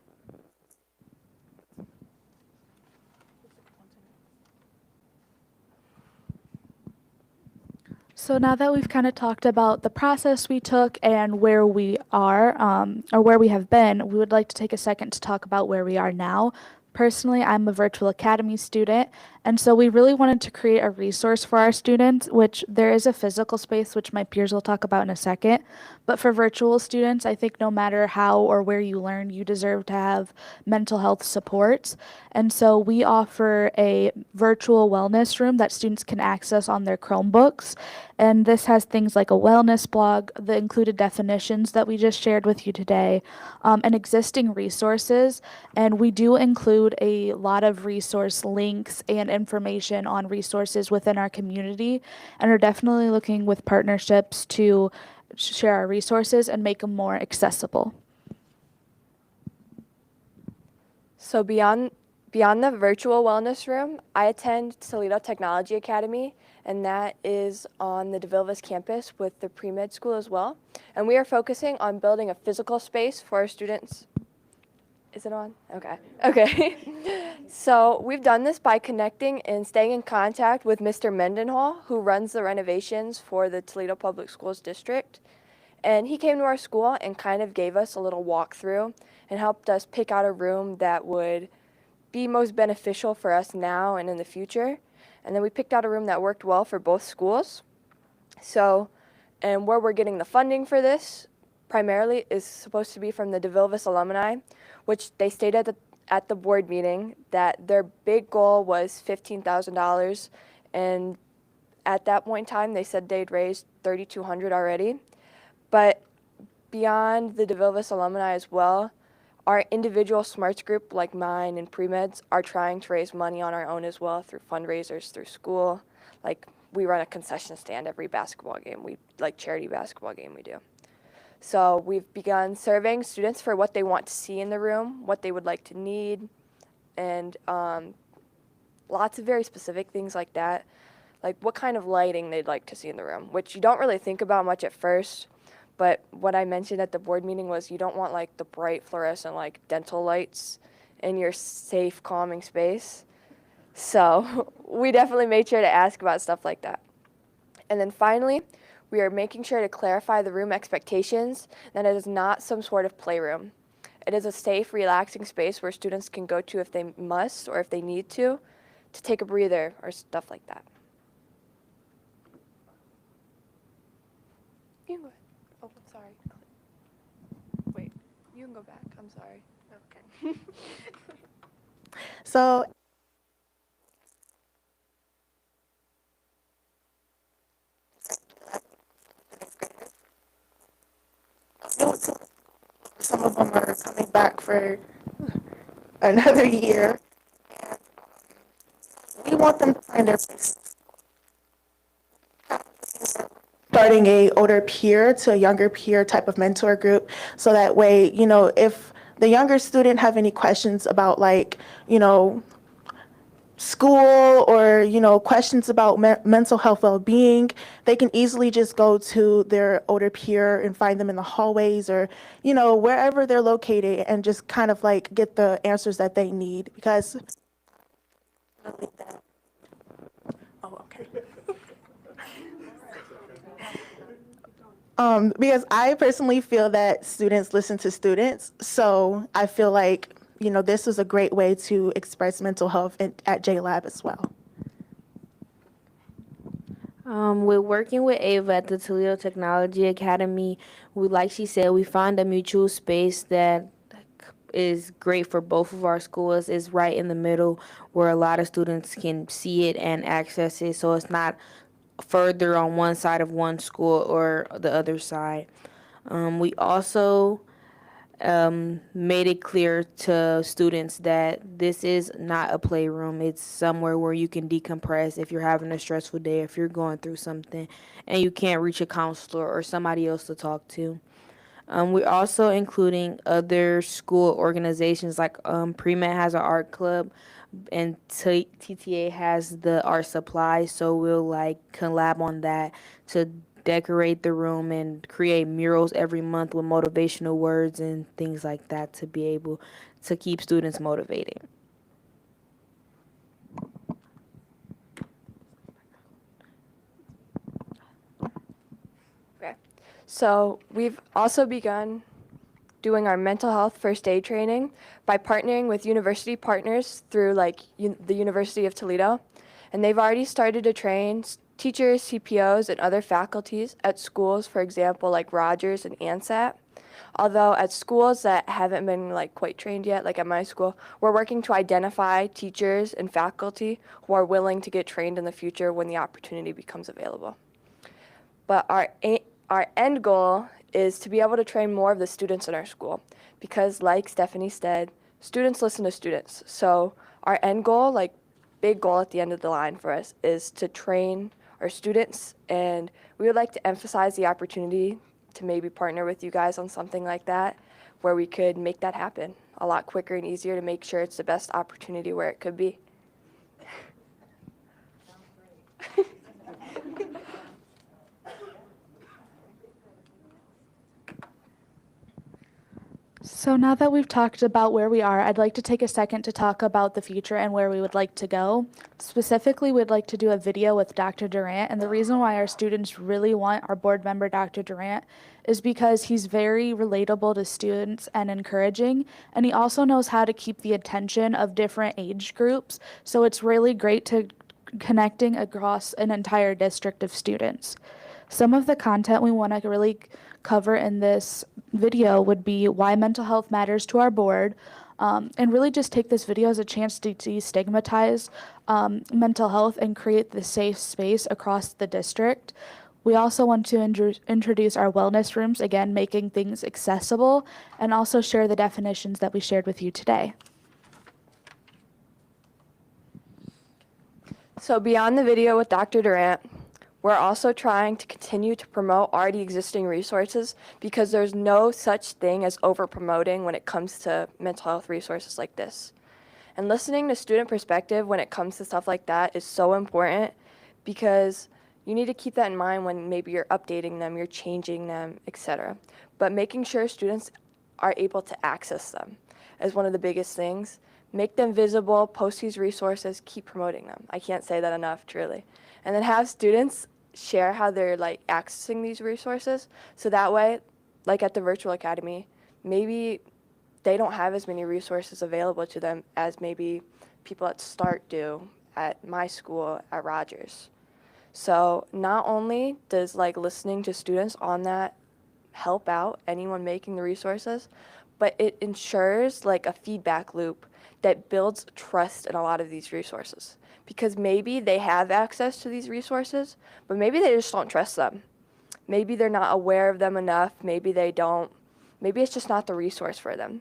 So now that we've kind of talked about the process we took and where we are, or where we have been, we would like to take a second to talk about where we are now. Personally, I'm a virtual academy student, And so we really wanted to create a resource for our students, which there is a physical space, which my peers will talk about in a second. But for virtual students, I think no matter how or where you learn, you deserve to have mental health supports. And so we offer a virtual wellness room that students can access on their Chromebooks. And this has things like a wellness blog, the included definitions that we just shared with you today, and existing resources. And we do include a lot of resource links and information on resources within our community, and are definitely looking with partnerships to share our resources and make them more accessible. So beyond the virtual wellness room, I attend Toledo Technology Academy, and that is on the DeVilbiss campus with the pre-med school as well. And we are focusing on building a physical space for our students. Is it on? Okay. Okay. So we've done this by connecting and staying in contact with Mr. Mendenhall, who runs the renovations for the Toledo Public Schools District. And he came to our school and kind of gave us a little walkthrough and helped us pick out a room that would be most beneficial for us now and in the future. And then we picked out a room that worked well for both schools. So, and where we're getting the funding for this primarily is supposed to be from the DeVilbiss alumni, which they stated at the board meeting that their big goal was $15,000. And at that point in time, they said they'd raised $3,200 already. But beyond the DeVilbiss alumni as well, our individual smarts group like mine and pre-meds are trying to raise money on our own as well through fundraisers, through school. Like we run a concession stand every basketball game, charity basketball game we do. So we've begun surveying students for what they want to see in the room, what they would like to need, and lots of very specific things like that. Like what kind of lighting they'd like to see in the room, which you don't really think about much at first. But what I mentioned at the board meeting was you don't want like the bright fluorescent like dental lights in your safe, calming space. So we definitely made sure to ask about stuff like that. And then finally, we are making sure to clarify the room expectations that it is not some sort of playroom. It is a safe, relaxing space where students can go to if they must or if they need to take a breather or stuff like that. You can go ahead. Oh, sorry. Wait, you can go back. I'm sorry. Okay. So some of them are coming back for another year. We want them to find their place. Starting a older peer to a younger peer type of mentor group, so that way, if the younger student have any questions about school or questions about mental health well-being, they can easily just go to their older peer and find them in the hallways or wherever they're located and just kind of get the answers that they need, because because I personally feel that students listen to students, so I feel like this is a great way to express mental health at JLab as well. We're working with Ava at the Toledo Technology Academy. Like she said, we found a mutual space that is great for both of our schools. It's right in the middle where a lot of students can see it and access it, so it's not further on one side of one school or the other side. We also made it clear to students that this is not a playroom. It's somewhere where you can decompress if you're having a stressful day, if you're going through something and you can't reach a counselor or somebody else to talk to. We're also including other school organizations like Pre-Med has an art club and TTA has the art supply, so we'll collab on that to decorate the room and create murals every month with motivational words and things like that to be able to keep students motivated. Okay, so we've also begun doing our mental health first aid training by partnering with university partners through the University of Toledo. And they've already started to train teachers, CPOs, and other faculties at schools, for example, like Rogers and ANSAT. Although at schools that haven't been quite trained yet, like at my school, we're working to identify teachers and faculty who are willing to get trained in the future when the opportunity becomes available. But our end goal is to be able to train more of the students in our school because, like Stephanie said, students listen to students. So our end goal, big goal at the end of the line for us, is to train our students, and we would like to emphasize the opportunity to maybe partner with you guys on something like that, where we could make that happen a lot quicker and easier to make sure it's the best opportunity where it could be. So now that we've talked about where we are, I'd like to take a second to talk about the future and where we would like to go. Specifically, we'd like to do a video with Dr. Durant, and the reason why our students really want our board member, Dr. Durant, is because he's very relatable to students and encouraging, and he also knows how to keep the attention of different age groups, so it's really great to connecting across an entire district of students. Some of the content we want to really cover in this video would be why mental health matters to our board, and really just take this video as a chance to destigmatize mental health and create the safe space across the district. We also want to introduce our wellness rooms, again, making things accessible, and also share the definitions that we shared with you today. So beyond the video with Dr. Durant, we're also trying to continue to promote already existing resources because there's no such thing as over-promoting when it comes to mental health resources like this. And listening to student perspective when it comes to stuff like that is so important because you need to keep that in mind when maybe you're updating them, you're changing them, etc. But making sure students are able to access them is one of the biggest things. Make them visible, post these resources, keep promoting them. I can't say that enough, truly. And then have students share how they're accessing these resources. So that way, like at the virtual academy, maybe they don't have as many resources available to them as maybe people at START do at my school at Rogers. So not only does listening to students on that help out anyone making the resources, but it ensures a feedback loop that builds trust in a lot of these resources. Because maybe they have access to these resources, but maybe they just don't trust them. Maybe they're not aware of them enough, maybe it's just not the resource for them.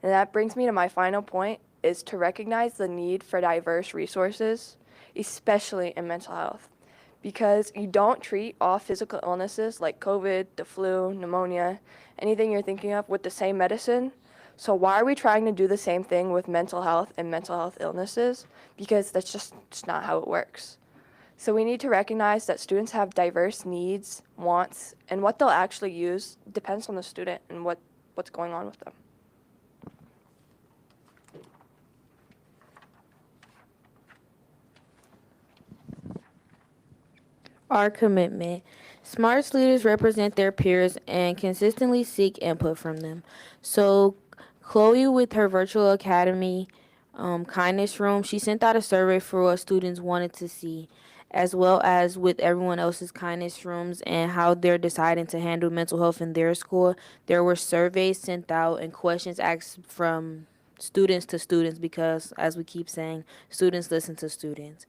And that brings me to my final point, is to recognize the need for diverse resources, especially in mental health. Because you don't treat all physical illnesses like COVID, the flu, pneumonia, anything you're thinking of with the same medicine. So why are we trying to do the same thing with mental health and mental health illnesses? Because that's just not how it works. So we need to recognize that students have diverse needs, wants, and what they'll actually use depends on the student and what's going on with them. Our commitment. SMARTS leaders represent their peers and consistently seek input from them. So Chloe, with her virtual academy kindness room, she sent out a survey for what students wanted to see, as well as with everyone else's kindness rooms and how they're deciding to handle mental health in their school. There were surveys sent out and questions asked from students to students because, as we keep saying, students listen to students.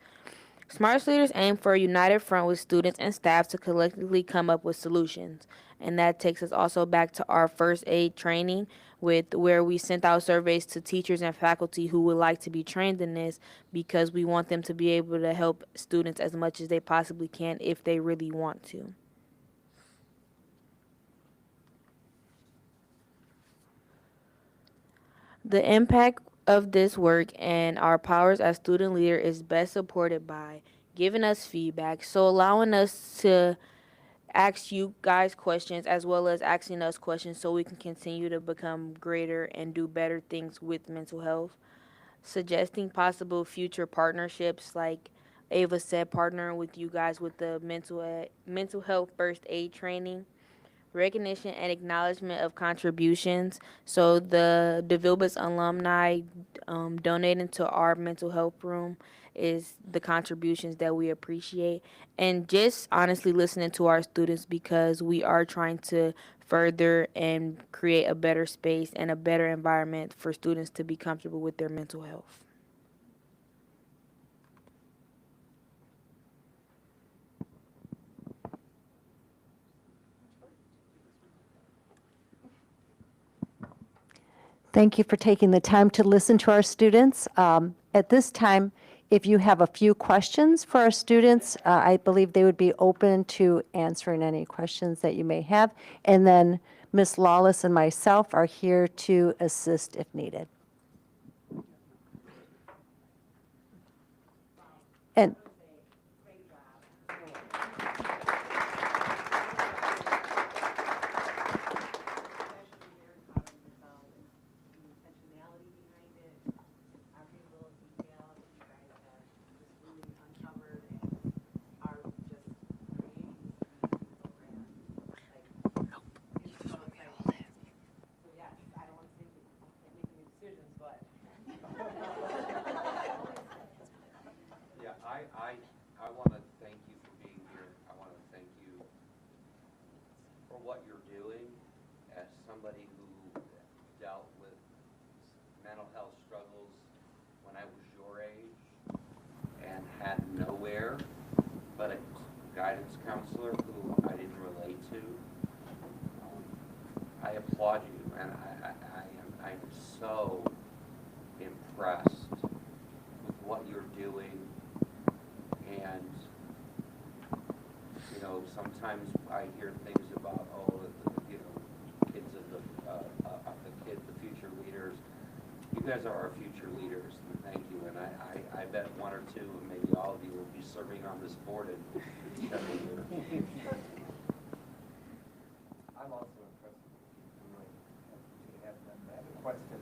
SMARTS leaders aim for a united front with students and staff to collectively come up with solutions. And that takes us also back to our first aid training, where we sent out surveys to teachers and faculty who would like to be trained in this, because we want them to be able to help students as much as they possibly can if they really want to. The impact of this work and our powers as student leader is best supported by giving us feedback, so allowing us to ask you guys questions as well as asking us questions so we can continue to become greater and do better things with mental health. Suggesting possible future partnerships, like Ava said, partnering with you guys with the mental health first aid training. Recognition and acknowledgement of contributions. So the DeVilbiss alumni donating to our mental health room is the contributions that we appreciate, and just honestly listening to our students, because we are trying to further and create a better space and a better environment for students to be comfortable with their mental health. Thank you for taking the time to listen to our students. At this time, if you have a few questions for our students, I believe they would be open to answering any questions that you may have. And then Ms. Lawless and myself are here to assist if needed. And Yeah, I want to thank you for being here. I want to thank you for what you're doing as somebody who dealt with mental health struggles when I was your age and had nowhere but a guidance counselor who I didn't relate to. I applaud you, and I'm so impressed with what you're doing. And, you know, sometimes I hear things about, kids of the future leaders. You guys are our future leaders, and thank you. And I bet one or two, and maybe all of you will be serving on this board in 7 years. I'm also impressed with what you have done. I have a question.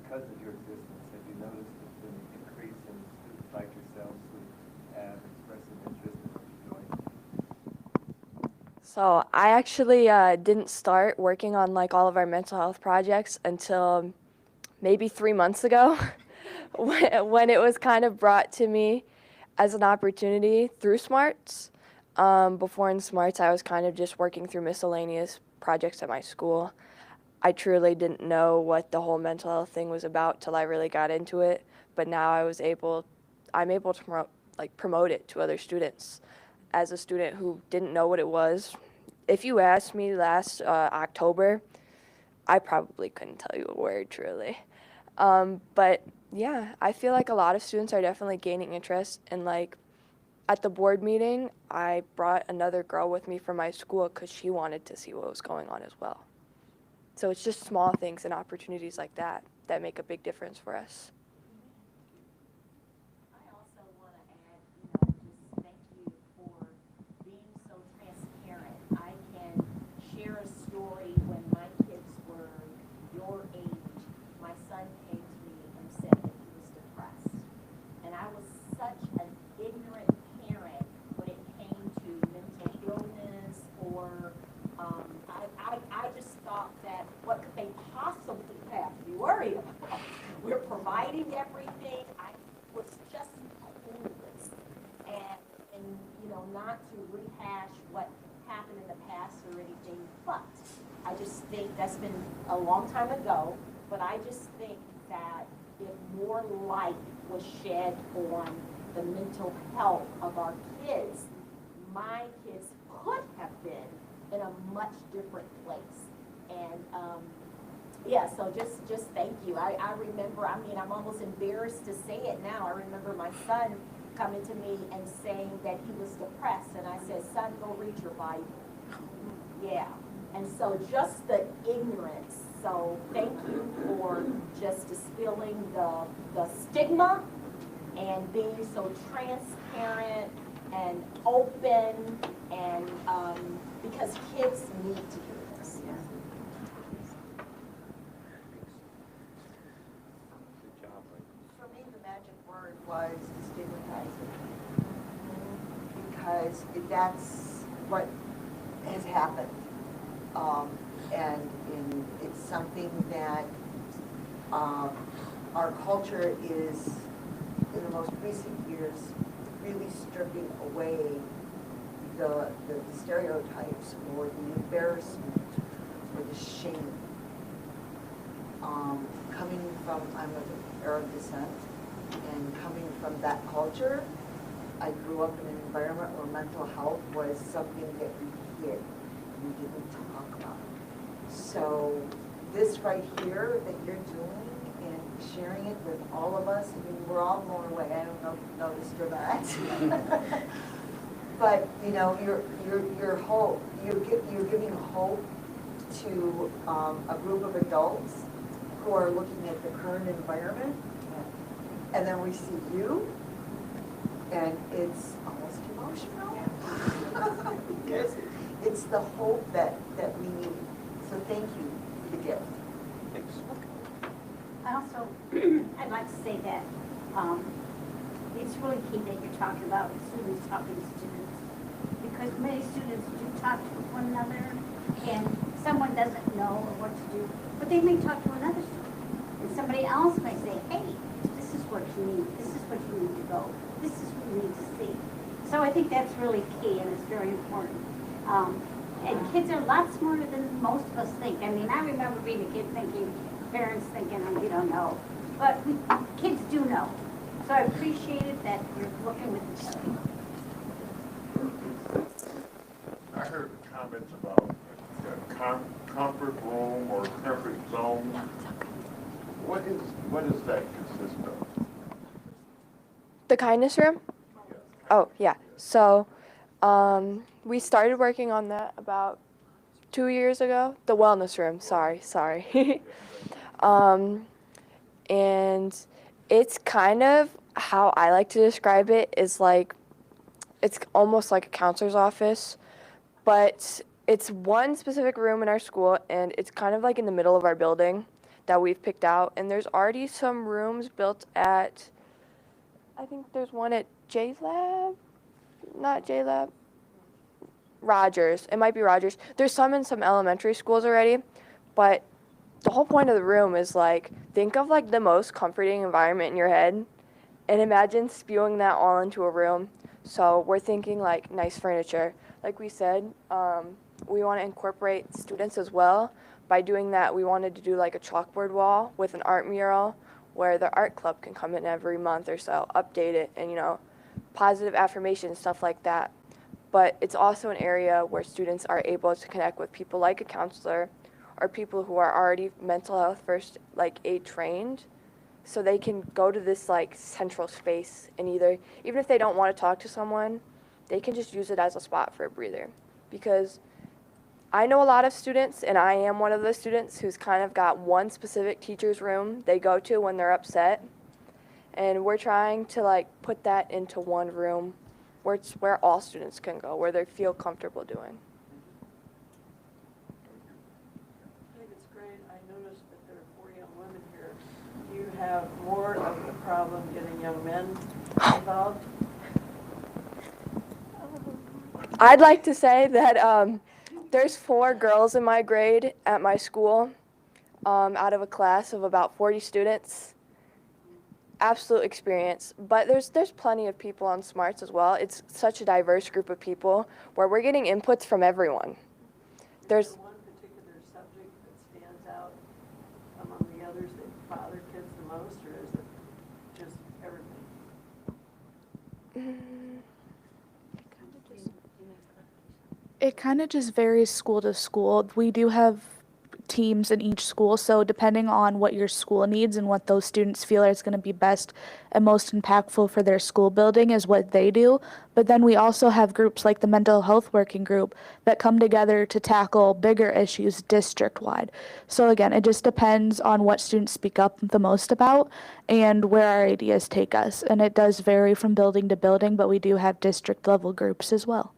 Because of your existence, have you noticed an increase in students like yourselves who have expressed an interest in what you're doing? So I actually didn't start working on like all of our mental health projects until maybe 3 months ago when it was kind of brought to me as an opportunity through SMARTS. Before in SMARTS, I was kind of just working through miscellaneous projects at my school. I truly didn't know what the whole mental health thing was about till I really got into it. But now I'm able to promote it to other students. As a student who didn't know what it was, if you asked me last October, I probably couldn't tell you a word, truly. But yeah, I feel like a lot of students are definitely gaining interest. And like at the board meeting, I brought another girl with me from my school because she wanted to see what was going on as well. So it's just small things and opportunities like that that make a big difference for us. I also want to add, just thank you for being so transparent. I can share a story when my kids were your age. My son came to me and said that he was depressed. And I was such an ignorant parent when it came to mental illness or I just thought that what could they possibly have to be worried about? We're providing everything. I was just clueless. And not to rehash what happened in the past or anything, but I just think that's been a long time ago, but I just think that if more light was shed on the mental health of our kids, my kids could have been in a much different place. And so just thank you. I remember, I'm almost embarrassed to say it now. I remember my son coming to me and saying that he was depressed. And I said, son, go read your Bible. Yeah. And so just the ignorance. So thank you for just dispelling the stigma and being so transparent and open and because kids need to hear this. Good job. For me, the magic word was stigmatizing. Because that's what has happened. And it's something that our culture is, in the most recent years, is really stripping away the stereotypes or the embarrassment or the shame. Coming from, I'm of Arab descent, and coming from that culture, I grew up in an environment where mental health was something that we hid, we didn't talk about. So this right here that you're doing and sharing it with all of us, I mean, we're all blown away. I don't know if you noticed or not. But, you know, you're hope, you're giving hope to a group of adults who are looking at the current environment. And then we see you, and it's almost emotional. Because it's the hope that we need. So thank you for the gift. Thanks. I also, I'd like to say that it's really key that you're talking about students talking to students. Because many students do talk to one another, and someone doesn't know or what to do, but they may talk to another student. And somebody else may say, hey, this is what you need, this is what you need to go, this is what you need to see. So I think that's really key, and it's very important. And kids are a lot smarter than most of us think. I mean, I remember being a kid thinking, parents thinking, oh, we don't know. But kids do know. So I appreciate it that you're looking with each other. I heard the comments about comfort room or comfort zone. What is that consist of? The kindness room? Oh, yeah. So, we started working on that about 2 years ago. The wellness room, sorry. And it's kind of how I like to describe it is like, it's almost like a counselor's office, but it's one specific room in our school, and it's kind of like in the middle of our building that we've picked out. And there's already some rooms built at, I think there's one at Rogers. It might be Rogers. There's some in some elementary schools already, but the whole point of the room is like, think of like the most comforting environment in your head and imagine spewing that all into a room. So we're thinking like nice furniture. Like we said, we want to incorporate students as well. By doing that, we wanted to do like a chalkboard wall with an art mural where the art club can come in every month or so, update it, and, you know, positive affirmations, stuff like that. But it's also an area where students are able to connect with people like a counselor or people who are already mental health first aid trained, so they can go to this like central space and even if they don't want to talk to someone, they can just use it as a spot for a breather. Because I know a lot of students, and I am one of those students who's kind of got one specific teacher's room they go to when they're upset. And we're trying to like put that into one room where it's where all students can go, where they feel comfortable doing. I think it's great. I noticed that there are 4 young women here. Do you have more of a problem getting young men involved? I'd like to say that there's 4 girls in my grade at my school out of a class of about 40 students. Absolute experience, but there's plenty of people on SMARTS as well. It's such a diverse group of people where we're getting inputs from everyone. There's one particular subject that stands out among the others that bother kids the most, or is it just everything? It kind of just varies school to school. We do have teams in each school, so depending on what your school needs and what those students feel is going to be best and most impactful for their school building is what they do. But then we also have groups like the mental health working group that come together to tackle bigger issues district-wide. So again, it just depends on what students speak up the most about and where our ideas take us. And it does vary from building to building, but we do have district level groups as well.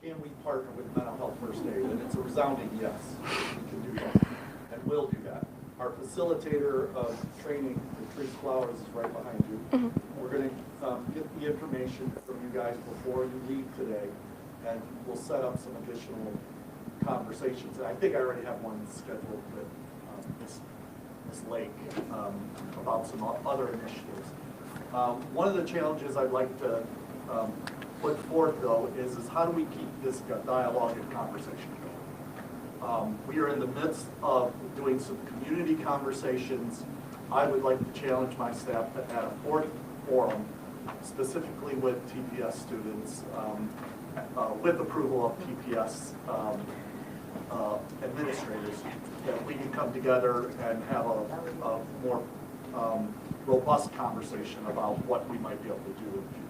Can we partner with Mental Health First Aid? And it's a resounding yes, we can do that, and will do that. Our facilitator of training, Patrice Flowers, is right behind you. Mm-hmm. We're going to get the information from you guys before you leave today, and we'll set up some additional conversations. And I think I already have one scheduled with Ms. Lake about some other initiatives. One of the challenges I'd like to put forth, though, is how do we keep this dialogue and conversation going? We are in the midst of doing some community conversations. I would like to challenge my staff to add a fourth forum, specifically with TPS students, with approval of TPS administrators, that we can come together and have a more robust conversation about what we might be able to do in the future.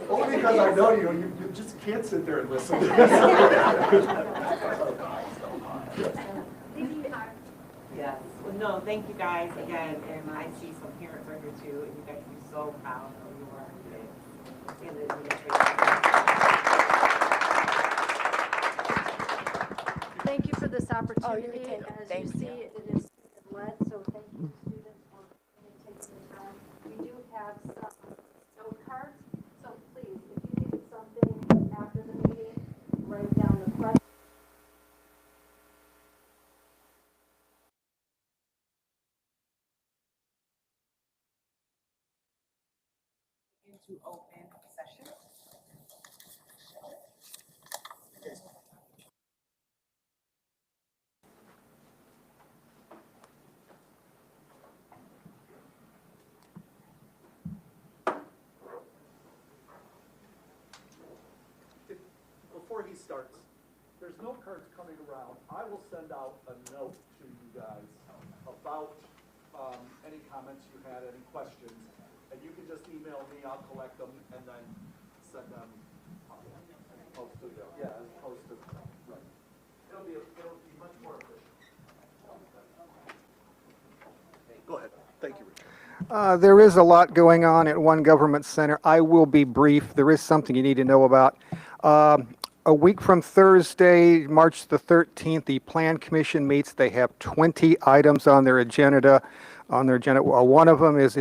Only because I know you just can't sit there and listen. Yes, well, no, thank you guys again, and I see some parents are here too, and you guys be so proud of your kids in the administration. Thank you for this opportunity. take them. As you Thank see, you. it is student-led, so thank you to students for taking the time. We do have some note cards, so please, if you think of something after the meeting, write down the question. Into open session. Before he starts, there's note cards coming around. I will send out a note to you guys about any comments you had, any questions, and you can just email me. I'll collect them and then send them. Post to them. Yeah, as opposed to right. It'll be much more efficient. Go ahead. Thank you, Richard. There is a lot going on at One Government Center. I will be brief. There is something you need to know about. A week from Thursday, March the 13th, the Plan Commission meets. They have 20 items on their agenda. One of them is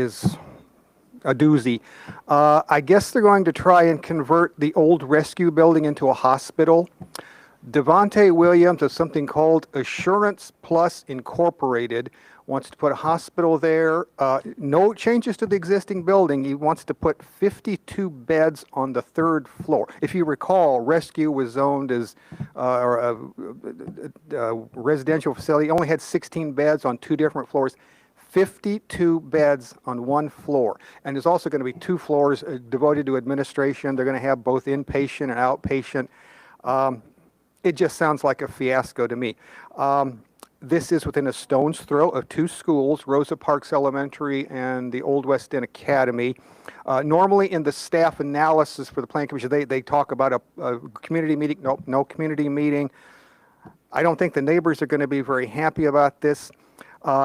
a doozy. I guess they're going to try and convert the old rescue building into a hospital. Devontae Williams of something called Assurance Plus Incorporated wants to put a hospital there. No changes to the existing building. He wants to put 52 beds on the 3rd floor. If you recall, rescue was zoned as a residential facility. It only had 16 beds on 2 different floors. 52 beds on 1 floor. And there's also going to be 2 floors devoted to administration. They're going to have both inpatient and outpatient. It just sounds like a fiasco to me. This is within a stone's throw of 2 schools, Rosa Parks Elementary and the Old West End Academy. Normally in the staff analysis for the Plan Commission, they talk about a community meeting. Nope, no community meeting. I don't think the neighbors are going to be very happy about this.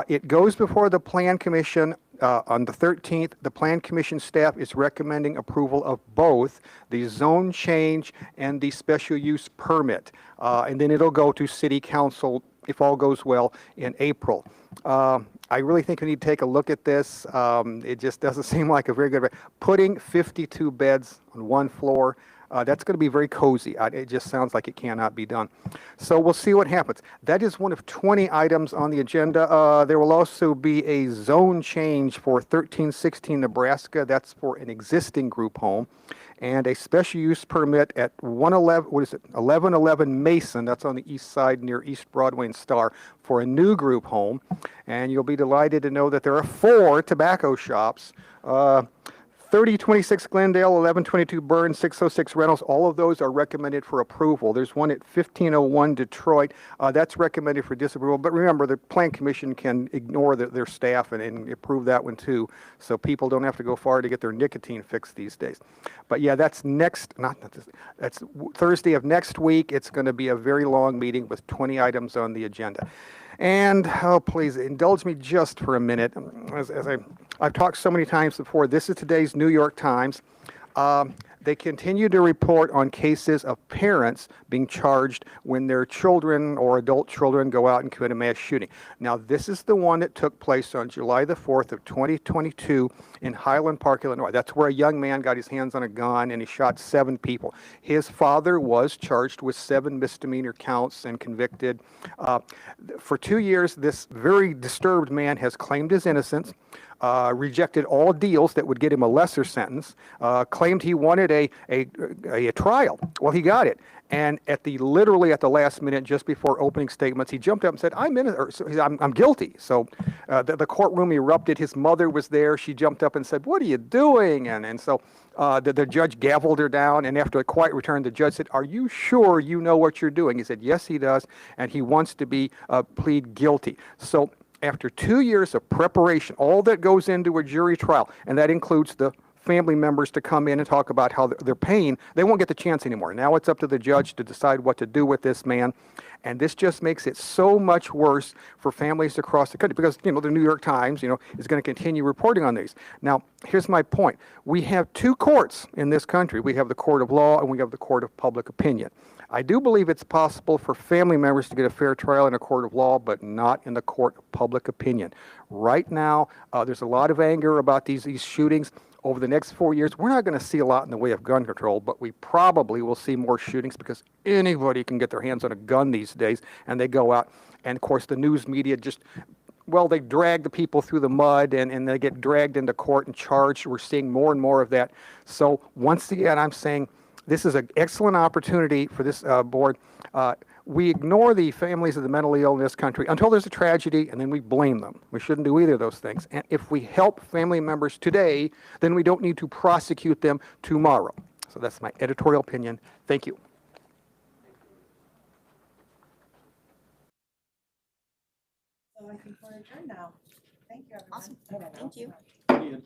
It goes before the Plan Commission on the 13th. The Plan Commission staff is recommending approval of both the zone change and the special use permit. And then it'll go to City Council, if all goes well, in April. I really think we need to take a look at this. It just doesn't seem like a very good, putting 52 beds on 1 floor. That's going to be very cozy. It just sounds like it cannot be done. So we'll see what happens. That is one of 20 items on the agenda. There will also be a zone change for 1316 Nebraska. That's for an existing group home. And a special use permit at 1111 Mason, that's on the east side near East Broadway and Star, for a new group home. And you'll be delighted to know that there are 4 tobacco shops. 3026 Glendale, 1122 Burns, 606 Reynolds, all of those are recommended for approval. There's one at 1501 Detroit. That's recommended for disapproval. But remember, the Plan Commission can ignore their staff and approve that one too. So people don't have to go far to get their nicotine fixed these days. But yeah, that's that's Thursday of next week. It's going to be a very long meeting with 20 items on the agenda. And, oh, please indulge me just for a minute. As I've talked so many times before, this is today's New York Times. They continue to report on cases of parents being charged when their children or adult children go out and commit a mass shooting. Now, this is the one that took place on July the 4th of 2022 in Highland Park, Illinois. That's where a young man got his hands on a gun and he shot 7 people. His father was charged with 7 misdemeanor counts and convicted. For 2 years, this very disturbed man has claimed his innocence. Rejected all deals that would get him a lesser sentence, claimed he wanted a trial. Well, he got it. And literally at the last minute, just before opening statements, he jumped up and said, I'm guilty. So the courtroom erupted. His mother was there. She jumped up and said, what are you doing? And so the judge gavelled her down. And after a quiet return, the judge said, are you sure you know what you're doing? He said, yes, he does. And he wants to plead guilty. So after 2 years of preparation, all that goes into a jury trial, and that includes the family members to come in and talk about how they're paying, they won't get the chance anymore. Now it's up to the judge to decide what to do with this man. And this just makes it so much worse for families across the country because, the New York Times, is going to continue reporting on these. Now, here's my point. We have 2 courts in this country. We have the court of law and we have the court of public opinion. I do believe it's possible for family members to get a fair trial in a court of law, but not in the court of public opinion. Right now, there's a lot of anger about these shootings. Over the next 4 years, we're not going to see a lot in the way of gun control, but we probably will see more shootings because anybody can get their hands on a gun these days, and they go out. And, of course, the news media they drag the people through the mud, and they get dragged into court and charged. We're seeing more and more of that. So, once again, I'm saying this is an excellent opportunity for this board. We ignore the families of the mentally ill in this country until there's a tragedy, and then we blame them. We shouldn't do either of those things. And if we help family members today, then we don't need to prosecute them tomorrow. So that's my editorial opinion. Thank you. So I think we're adjourned now. Thank you, everyone. Awesome. Thank you. And